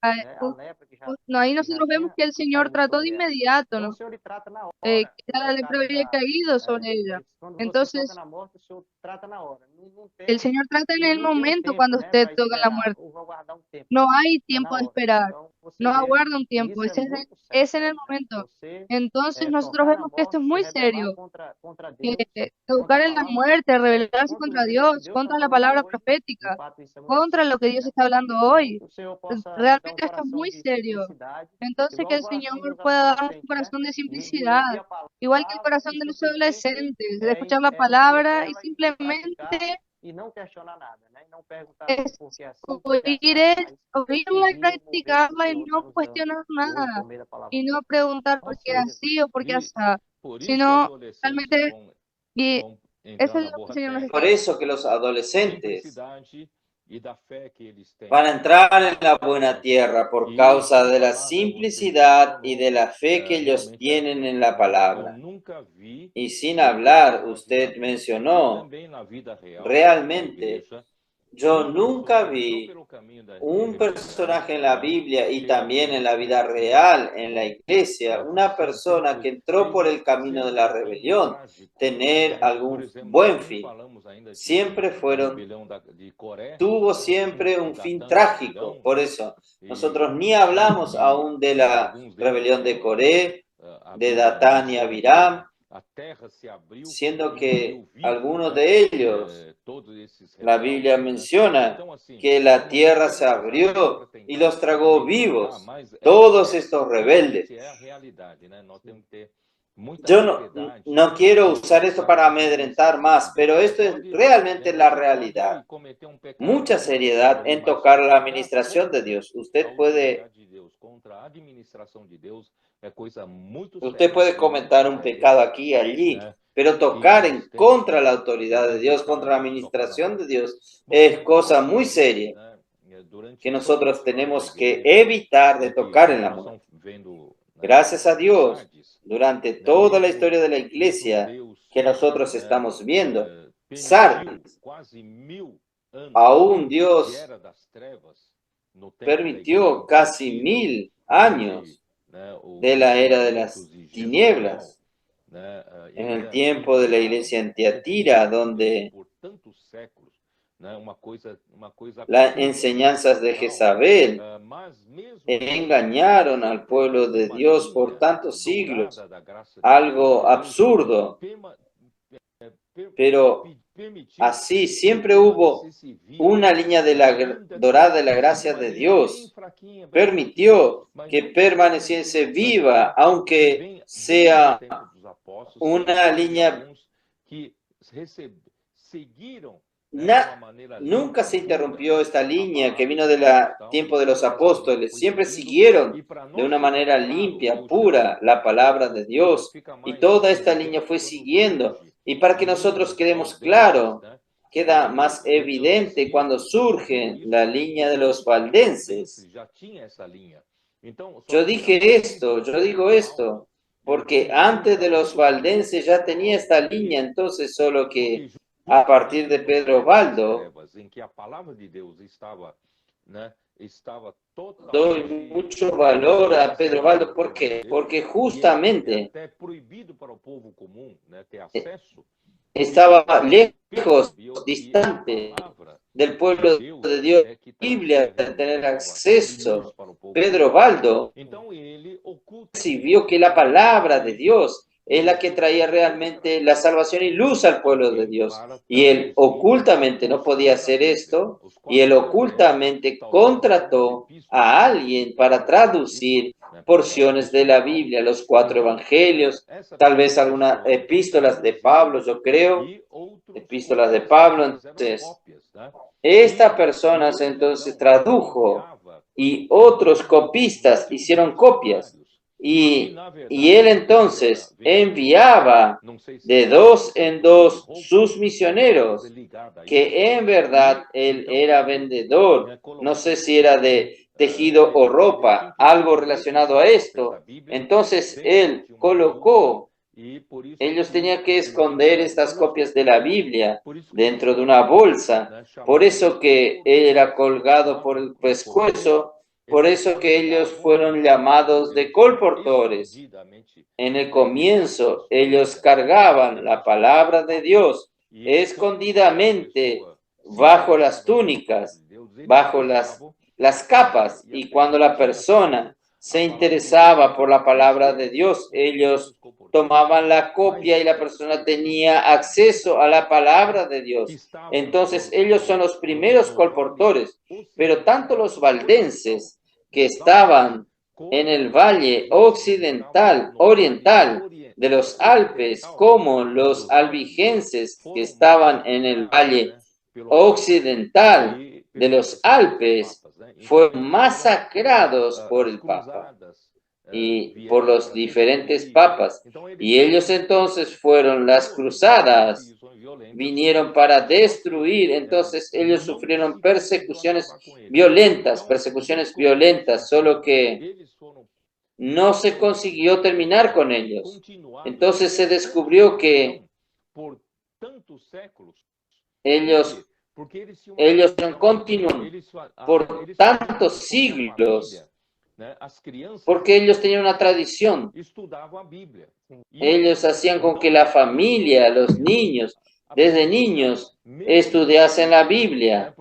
ahí nosotros vemos que el Señor trató de inmediato, ¿no? Que ya la lepra había caído sobre ella. Entonces, el Señor trata en el momento cuando usted toca la muerte. No hay tiempo de esperar. No aguarda un tiempo. Es en el momento. Entonces, nosotros vemos que esto es muy serio. Que tocar en la muerte, rebelarse contra Dios, contra la palabra profética, contra lo que Dios está hablando hoy. Realmente esto es muy serio. Entonces, que el Señor pueda darnos un corazón de simplicidad, igual que el corazón de los adolescentes, de escuchar la palabra y simplemente oírla y practicarla y no cuestionar nada, y no preguntar por qué así o por qué así, sino realmente, y eso es lo que el Señor nos está Por eso que los adolescentes van a entrar en la buena tierra por causa de la simplicidad y de la fe que ellos tienen en la palabra. Y sin hablar, usted mencionó, realmente, yo nunca vi un personaje en la Biblia y también en la vida real, en la iglesia, una persona que entró por el camino de la rebelión, tener algún buen fin. Siempre tuvo siempre un fin trágico. Por eso, nosotros ni hablamos aún de la rebelión de Coré, de Datán y Abiram, siendo que algunos de ellos, la Biblia menciona que la tierra se abrió y los tragó vivos, todos estos rebeldes. Yo no quiero usar esto para amedrentar más, pero esto es realmente la realidad. Mucha seriedad en tocar la administración de Dios. Usted puede comentar un pecado aquí y allí, pero tocar en contra la autoridad de Dios, contra la administración de Dios, es cosa muy seria que nosotros tenemos que evitar de tocar en la muerte. Gracias a Dios, durante toda la historia de la iglesia que nosotros estamos viendo, Sardis, aún Dios permitió casi 1000 años de la era de las tinieblas, en el tiempo de la iglesia en Tiatira, donde las enseñanzas de Jezabel engañaron al pueblo de Dios por tantos siglos, algo absurdo, pero así siempre hubo una línea dorada de la gracia de Dios. Permitió que permaneciese viva, aunque sea una línea. Nunca se interrumpió esta línea que vino del tiempo de los apóstoles. Siempre siguieron de una manera limpia, pura, la palabra de Dios. Y toda esta línea fue siguiendo. Y para que nosotros quedemos claro, queda más evidente cuando surge la línea de los valdenses. Yo digo esto, porque antes de los valdenses ya tenía esta línea, entonces solo que a partir de Pedro Baldo, doy mucho valor a Pedro Baldo. ¿Por qué? Porque justamente estaba lejos, distante del pueblo de Dios, Biblia, tener acceso. Pedro Baldo vio que la palabra de Dios es la que traía realmente la salvación y luz al pueblo de Dios. Y él ocultamente no podía hacer esto, y él ocultamente contrató a alguien para traducir porciones de la Biblia, los 4 evangelios, tal vez algunas epístolas de Pablo, yo creo, epístolas de Pablo. Entonces, esta persona entonces tradujo y otros copistas hicieron copias. Y él entonces enviaba de 2 en 2 sus misioneros, que en verdad él era vendedor. No sé si era de tejido o ropa, algo relacionado a esto. Entonces él colocó, ellos tenían que esconder estas copias de la Biblia dentro de una bolsa. Por eso que él era colgado por el pescuezo. Por eso que ellos fueron llamados de colportores. En el comienzo, ellos cargaban la palabra de Dios escondidamente bajo las túnicas, bajo las capas. Y cuando la persona se interesaba por la palabra de Dios, ellos tomaban la copia y la persona tenía acceso a la palabra de Dios. Entonces, ellos son los primeros colportores, pero tanto los valdenses que estaban en el valle oriental de los Alpes, como los albigenses que estaban en el valle occidental de los Alpes, fueron masacrados por el Papa y por los diferentes papas. Y ellos entonces fueron las cruzadas, vinieron para destruir. Entonces ellos sufrieron persecuciones violentas, solo que no se consiguió terminar con ellos. Entonces se descubrió que ellos continúan por tantos siglos, porque ellos tenían una tradición. Ellos hacían con que la familia, los niños, desde niños, estudiasen la Biblia.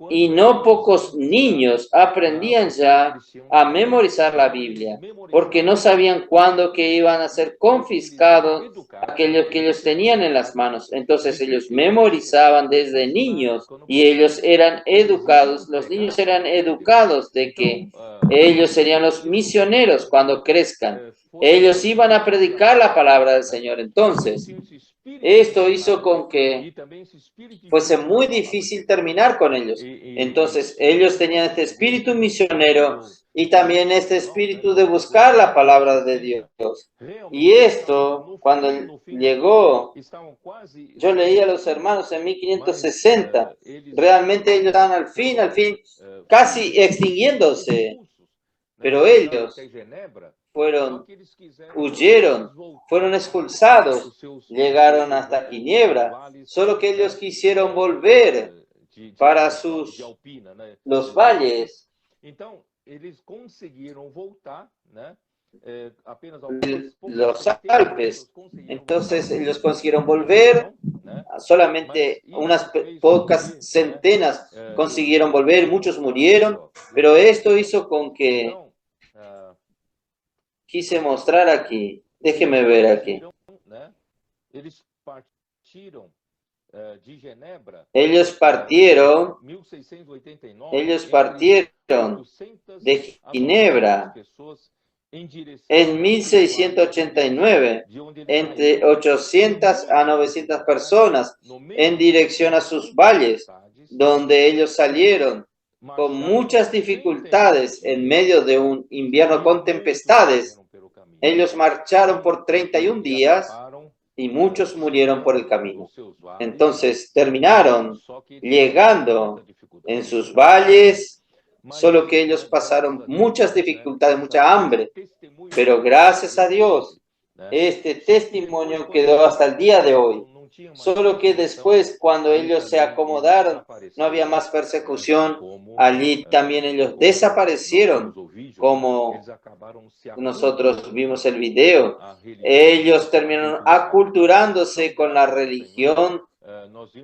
Y no pocos niños aprendían ya a memorizar la Biblia, porque no sabían cuándo que iban a ser confiscados aquellos que ellos tenían en las manos. Entonces ellos memorizaban desde niños y ellos eran educados, los niños eran educados de que ellos serían los misioneros cuando crezcan. Ellos iban a predicar la palabra del Señor. Entonces, esto hizo con que fuese muy difícil terminar con ellos. Entonces, ellos tenían este espíritu misionero y también este espíritu de buscar la palabra de Dios. Y esto, cuando llegó, yo leí a los hermanos en 1560, realmente ellos estaban al fin, casi extinguiéndose. Pero ellos huyeron, fueron expulsados, llegaron hasta Ginebra, solo que ellos quisieron volver para los valles, los Alpes. Entonces ellos consiguieron volver, solamente unas pocas centenas consiguieron volver, muchos murieron, pero esto hizo con que quise mostrar aquí, déjeme ver aquí. Ellos partieron de Ginebra en 1689, entre 800 a 900 personas en dirección a sus valles, donde ellos salieron con muchas dificultades en medio de un invierno con tempestades. Ellos marcharon por 31 días y muchos murieron por el camino. Entonces terminaron llegando en sus valles, solo que ellos pasaron muchas dificultades, mucha hambre. Pero gracias a Dios, este testimonio quedó hasta el día de hoy. Solo que después, cuando ellos se acomodaron, no había más persecución. Allí también ellos desaparecieron, como nosotros vimos el video. Ellos terminaron aculturándose con la religión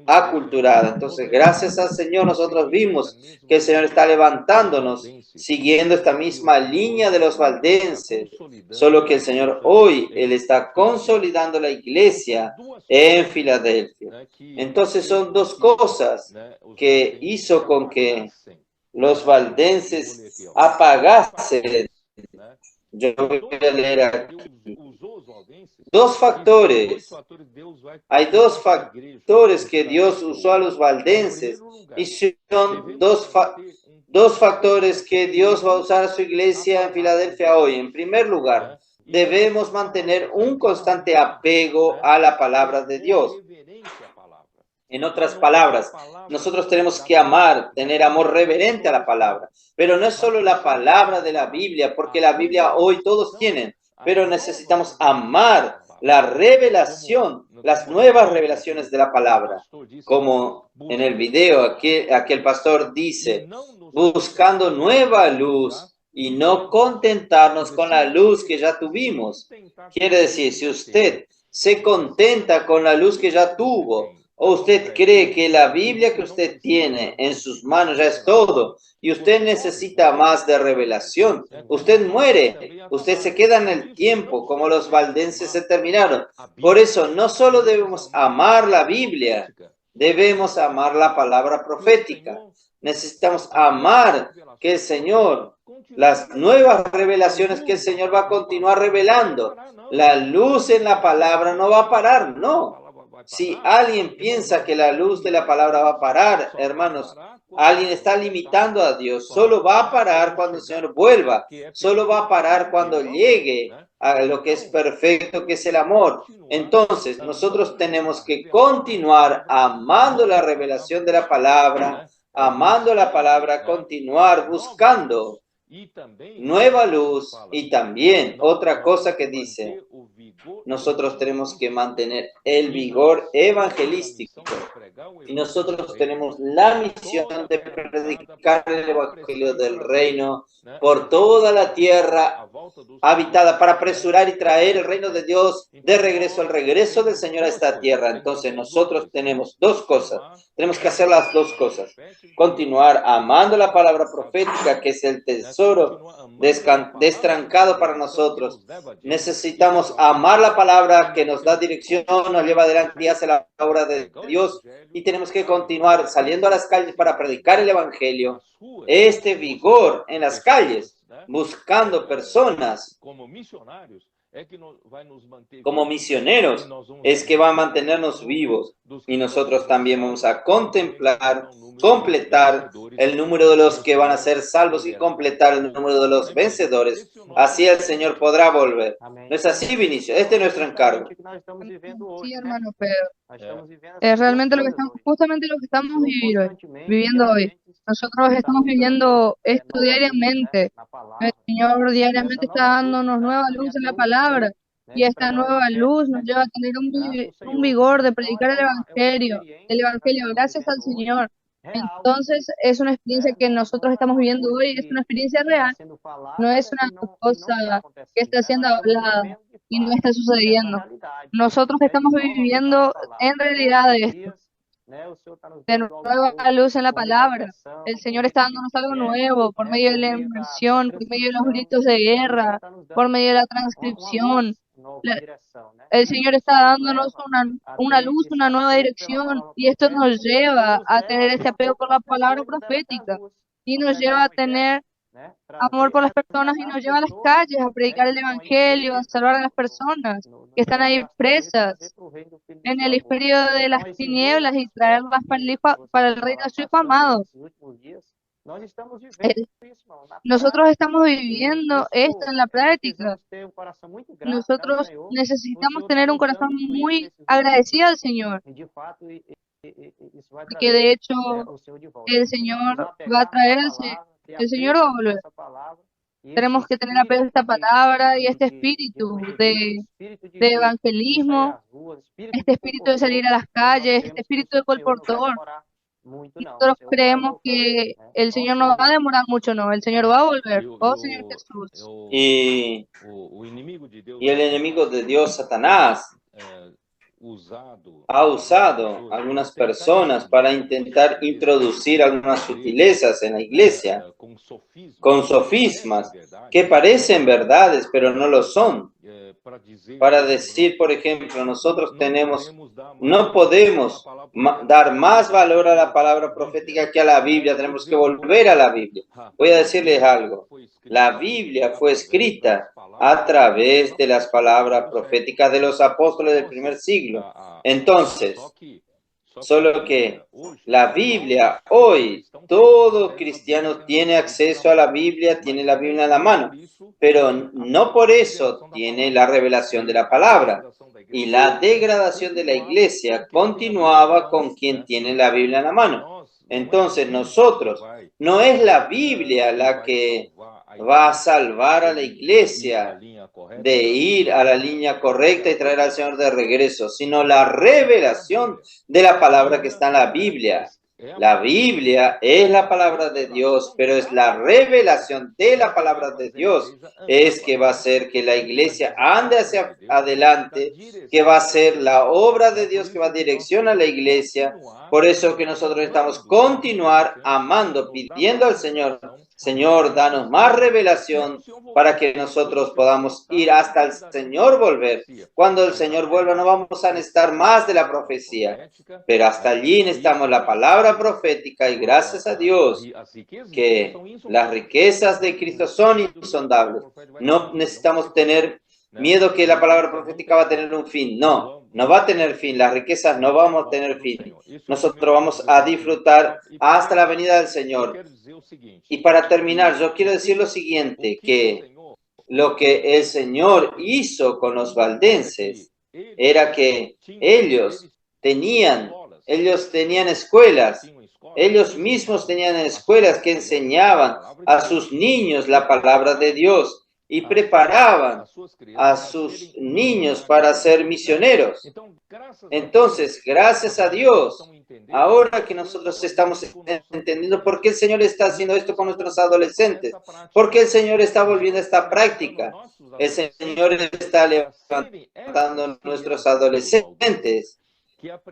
aculturada. Entonces, gracias al Señor, nosotros vimos que el Señor está levantándonos, siguiendo esta misma línea de los valdenses, solo que el Señor hoy, Él está consolidando la iglesia en Filadelfia. Entonces, son dos cosas que hizo con que los valdenses apagasen. Yo voy a leer aquí. Dos factores. Hay dos factores que Dios usó a los valdenses y son dos factores que Dios va a usar a su iglesia en Filadelfia hoy. En primer lugar, debemos mantener un constante apego a la palabra de Dios. En otras palabras, nosotros tenemos que amar, tener amor reverente a la palabra. Pero no es solo la palabra de la Biblia, porque la Biblia hoy todos tienen, pero necesitamos amar la revelación, las nuevas revelaciones de la palabra. Como en el video, aquel pastor dice, buscando nueva luz y no contentarnos con la luz que ya tuvimos. Quiere decir, si usted se contenta con la luz que ya tuvo, o usted cree que la Biblia que usted tiene en sus manos ya es todo y usted necesita más de revelación, usted muere, usted se queda en el tiempo como los valdenses se terminaron. Por eso no solo debemos amar la Biblia, debemos amar la palabra profética. Necesitamos amar que el Señor, las nuevas revelaciones que el Señor va a continuar revelando. La luz en la palabra no va a parar, no. Si alguien piensa que la luz de la palabra va a parar, hermanos, alguien está limitando a Dios. Solo va a parar cuando el Señor vuelva. Solo va a parar cuando llegue a lo que es perfecto, que es el amor. Entonces, nosotros tenemos que continuar amando la revelación de la palabra, amando la palabra, continuar buscando nueva luz y también otra cosa que dice, nosotros tenemos que mantener el vigor evangelístico y nosotros tenemos la misión de predicar el evangelio del reino por toda la tierra habitada para apresurar y traer el reino de Dios de regreso, el regreso del Señor a esta tierra. Entonces nosotros tenemos dos cosas, tenemos que hacer las dos cosas, continuar amando la palabra profética que es el tesoro destrancado para nosotros. Necesitamos amar la palabra que nos da dirección, nos lleva adelante y hace la obra de Dios y tenemos que continuar saliendo a las calles para predicar el evangelio, este vigor en las calles, buscando personas como misioneros, es que va a mantenernos vivos y nosotros también vamos a contemplar, completar el número de los que van a ser salvos y completar el número de los vencedores. Así el Señor podrá volver. ¿No es así, Vinicio? Este es nuestro encargo. Sí, hermano, pero realmente justamente lo que estamos viviendo hoy. Nosotros estamos viviendo esto diariamente. El Señor diariamente está dándonos nueva luz en la palabra y esta nueva luz nos lleva a tener un vigor de predicar el Evangelio, gracias al Señor. Entonces es una experiencia que nosotros estamos viviendo hoy, es una experiencia real, no es una cosa que está siendo hablada y no está sucediendo. Nosotros estamos viviendo en realidad esto. De nueva luz en la palabra. El Señor está dándonos algo nuevo por medio de la inmersión, por medio de los gritos de guerra, por medio de la transcripción. El Señor está dándonos una luz, una nueva dirección y esto nos lleva a tener este apego por la palabra profética y nos lleva a tener amor por las personas y nos lleva a las calles a predicar el evangelio, a salvar a las personas que están ahí presas en el imperio de las tinieblas y traerlas para el reino de su Hijo amado. Nosotros estamos viviendo esto en la práctica. Nosotros necesitamos tener un corazón muy agradecido al Señor. Y que de hecho el Señor va a traerse. El Señor va a volver. Tenemos que tener apego a esta palabra y este espíritu de evangelismo, este espíritu de salir a las calles, este espíritu de colportor. Nosotros creemos que el Señor no va a demorar mucho, no, el Señor va a volver. Oh Señor Jesús. Y el enemigo de Dios, Satanás, ha usado algunas personas para intentar introducir algunas sutilezas en la iglesia con sofismas que parecen verdades, pero no lo son. Para decir, por ejemplo, nosotros no podemos dar más valor a la palabra profética que a la Biblia, tenemos que volver a la Biblia. Voy a decirles algo. La Biblia fue escrita a través de las palabras proféticas de los apóstoles del primer siglo. Entonces, solo que la Biblia, hoy, todo cristiano tiene acceso a la Biblia, tiene la Biblia en la mano, pero no por eso tiene la revelación de la palabra. Y la degradación de la iglesia continuaba con quien tiene la Biblia en la mano. Entonces nosotros, no es la Biblia la que va a salvar a la iglesia de ir a la línea correcta y traer al Señor de regreso, sino la revelación de la palabra que está en la Biblia. La Biblia es la palabra de Dios, pero es la revelación de la palabra de Dios es que va a hacer que la iglesia ande hacia adelante, que va a ser la obra de Dios que va a dirección a la iglesia. Por eso que nosotros estamos continuar amando, pidiendo al Señor, Señor, danos más revelación para que nosotros podamos ir hasta el Señor volver. Cuando el Señor vuelva no vamos a necesitar más de la profecía, pero hasta allí necesitamos la palabra profética y gracias a Dios que las riquezas de Cristo son insondables. No necesitamos tener miedo que la palabra profética va a tener un fin. No, no va a tener fin. Las riquezas no vamos a tener fin. Nosotros vamos a disfrutar hasta la venida del Señor. Y para terminar, yo quiero decir lo siguiente, que lo que el Señor hizo con los valdenses era que ellos tenían escuelas, ellos mismos tenían escuelas que enseñaban a sus niños la palabra de Dios y preparaban a sus niños para ser misioneros. Entonces, gracias a Dios, ahora que nosotros estamos entendiendo por qué el Señor está haciendo esto con nuestros adolescentes, por qué el Señor está volviendo a esta práctica, el Señor está levantando a nuestros adolescentes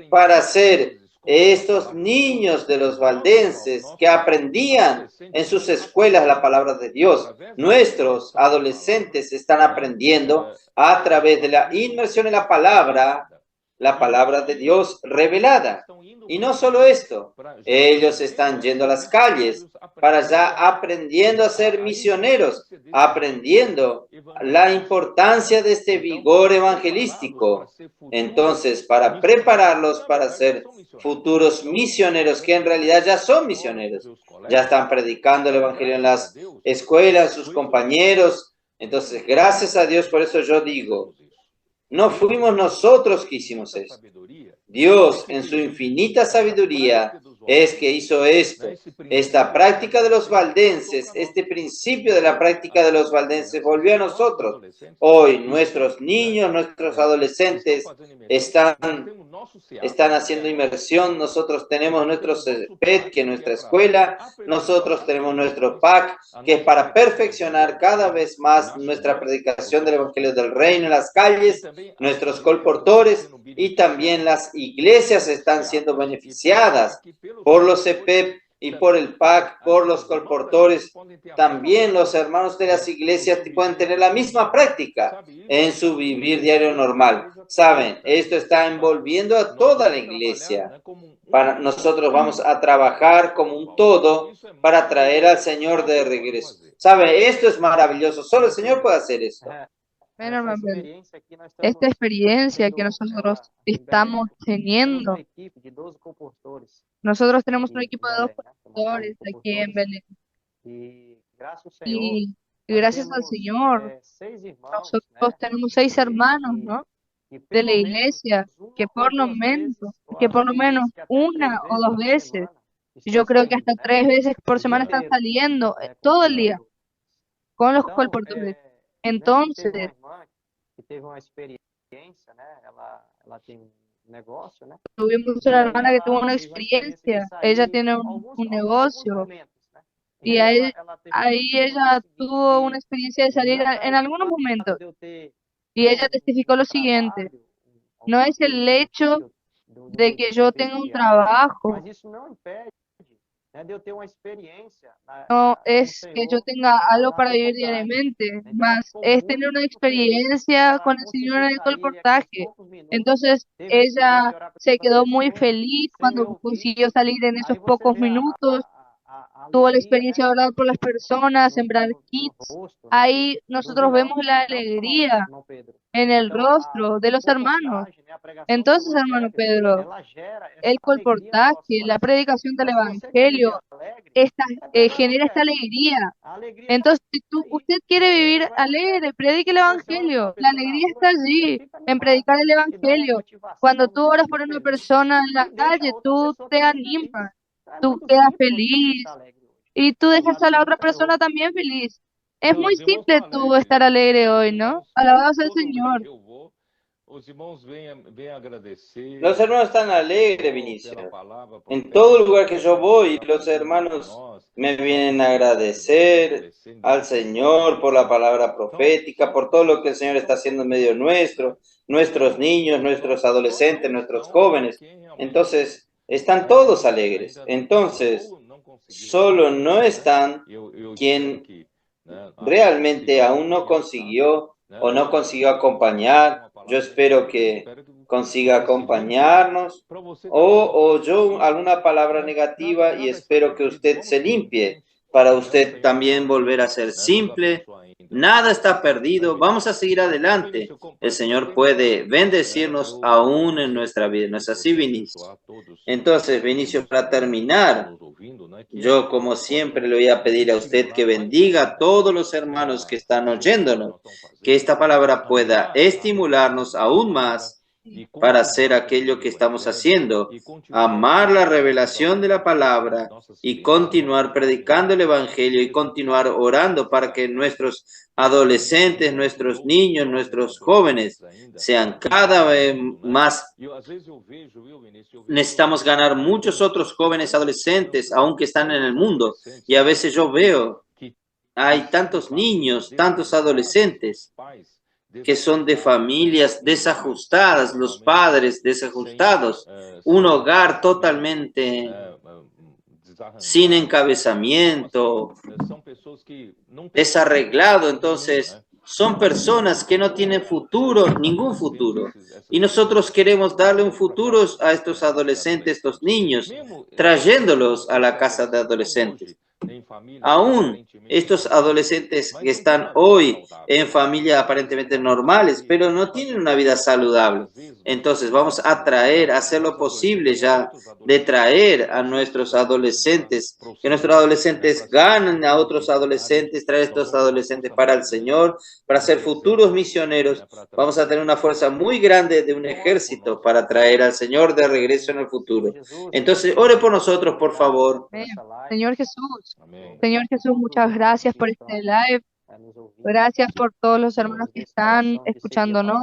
para ser estos niños de los valdenses que aprendían en sus escuelas la palabra de Dios. Nuestros adolescentes están aprendiendo a través de la inmersión en la palabra de Dios revelada. Y no solo esto, ellos están yendo a las calles para allá aprendiendo a ser misioneros, aprendiendo la importancia de este vigor evangelístico. Entonces, para prepararlos para ser futuros misioneros, que en realidad ya son misioneros, ya están predicando el evangelio en las escuelas, sus compañeros. Entonces, gracias a Dios, por eso yo digo, no fuimos nosotros que hicimos eso. Dios, en su infinita sabiduría, es que hizo esto. Esta práctica de los valdenses, este principio de la práctica de los valdenses volvió a nosotros. Hoy nuestros niños, nuestros adolescentes están haciendo inmersión. Nosotros tenemos nuestro CEPET, que es nuestra escuela. Nosotros tenemos nuestro PAC, que es para perfeccionar cada vez más nuestra predicación del Evangelio del Reino en las calles, nuestros colportores, y también las iglesias están siendo beneficiadas por los CEPEP y por el PAC, por los colportores. También los hermanos de las iglesias pueden tener la misma práctica en su vivir diario normal. Saben, esto está envolviendo a toda la iglesia. Nosotros vamos a trabajar como un todo para traer al Señor de regreso. Saben, esto es maravilloso. Solo el Señor puede hacer esto. Bueno, esta experiencia que nosotros estamos teniendo, nosotros tenemos un equipo de 2 pastores aquí en Belén. Y gracias al Señor, nosotros tenemos 6 hermanos, ¿no?, de la iglesia que por lo menos una o 2 veces, yo creo que hasta 3 veces por semana están saliendo todo el día con los colportores. Entonces, tuvimos una hermana que tuvo una experiencia, ella tiene un negocio, y ahí ella tuvo una experiencia de salir en algunos momentos, y ella testificó lo siguiente: No es el hecho de que yo tenga un trabajo, no es que yo tenga algo para vivir diariamente, más es tener una experiencia con el Señor en el colportaje. Entonces ella se quedó muy feliz cuando consiguió salir en esos pocos minutos, tuvo la experiencia de orar por las personas, sembrar kits. Ahí nosotros vemos la alegría en el rostro de los hermanos. Entonces, hermano Pedro, el colportaje, la predicación del Evangelio, genera esta alegría. Entonces, si usted quiere vivir alegre, predique el Evangelio. La alegría está allí, en predicar el Evangelio. Cuando tú oras por una persona en la calle, tú te animas, tú quedas feliz y tú dejas a la otra persona también feliz. Es muy simple tú estar alegre hoy, ¿no? Alabado sea el Señor. Los hermanos están alegres, Vinicio. En todo lugar que yo voy, los hermanos me vienen a agradecer al Señor por la palabra profética, por todo lo que el Señor está haciendo en medio nuestro, nuestros niños, nuestros adolescentes, nuestros jóvenes. Entonces, están todos alegres. Entonces, solo no están quien realmente aún no consiguió o no consiguió acompañar. Yo espero que consiga acompañarnos o oyó alguna palabra negativa y espero que usted se limpie para usted también volver a ser simple. Nada está perdido, vamos a seguir adelante. El Señor puede bendecirnos aún en nuestra vida. ¿No es así, Vinicio? Entonces, Vinicio, para terminar, yo como siempre le voy a pedir a usted que bendiga a todos los hermanos que están oyéndonos, que esta palabra pueda estimularnos aún más para hacer aquello que estamos haciendo, amar la revelación de la palabra y continuar predicando el Evangelio y continuar orando para que nuestros adolescentes, nuestros niños, nuestros jóvenes sean cada vez más. Necesitamos ganar muchos otros jóvenes adolescentes, aunque están en el mundo, y a veces yo veo, hay tantos niños, tantos adolescentes que son de familias desajustadas, los padres desajustados, un hogar totalmente sin encabezamiento, desarreglado. Entonces, son personas que no tienen futuro, ningún futuro. Y nosotros queremos darle un futuro a estos adolescentes, estos niños, trayéndolos a la casa de adolescentes. Aún estos adolescentes que están hoy en familias aparentemente normales, pero no tienen una vida saludable. Entonces vamos a traer, hacer lo posible ya de traer a nuestros adolescentes, que nuestros adolescentes ganen a otros adolescentes, traer a estos adolescentes para el Señor, para ser futuros misioneros. Vamos a tener una fuerza muy grande de un ejército para traer al Señor de regreso en el futuro. Entonces, ore por nosotros, por favor. Señor Jesús, Señor Jesús, muchas gracias por este live. Gracias por todos los hermanos que están escuchándonos.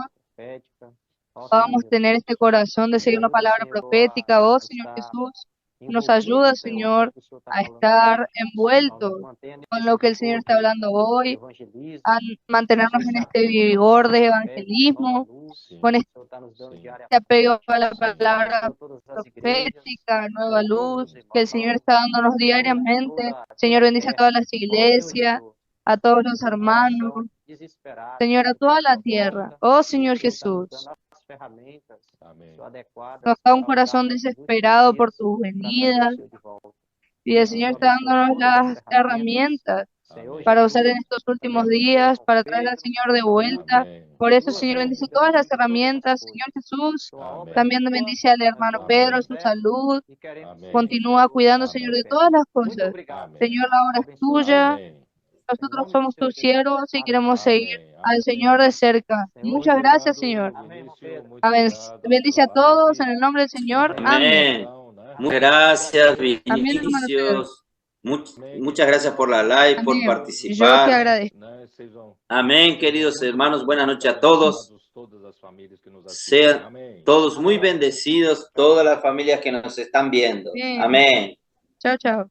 Podamos tener este corazón de seguir una palabra profética. Oh, Señor Jesús, nos ayuda, Señor, a estar envueltos con lo que el Señor está hablando hoy, a mantenernos en este vigor de evangelismo, con este apego a la palabra profética, nueva luz, que el Señor está dándonos diariamente. Señor, bendice a todas las iglesias, a todos los hermanos, Señor, a toda la tierra. Oh, Señor Jesús, nos da un corazón desesperado por tu venida y el Señor está dándonos las herramientas para usar en estos últimos días, para traer al Señor de vuelta. Por eso, Señor, bendice todas las herramientas, Señor Jesús. También bendice al hermano Pedro, su salud. Continúa cuidando, Señor, de todas las cosas. Señor, la obra es tuya. Nosotros somos tus siervos y queremos seguir al Señor de cerca. Muchas gracias, Señor. Bendice a todos en el nombre del Señor. Amén. Muchas gracias, Vinicius. Muchas gracias por la live, Amén. por participar. Yo te agradezco. Amén, queridos hermanos. Buenas noches a todos. Sean todos muy bendecidos, todas las familias que nos están viendo. Amén. Chao, chao.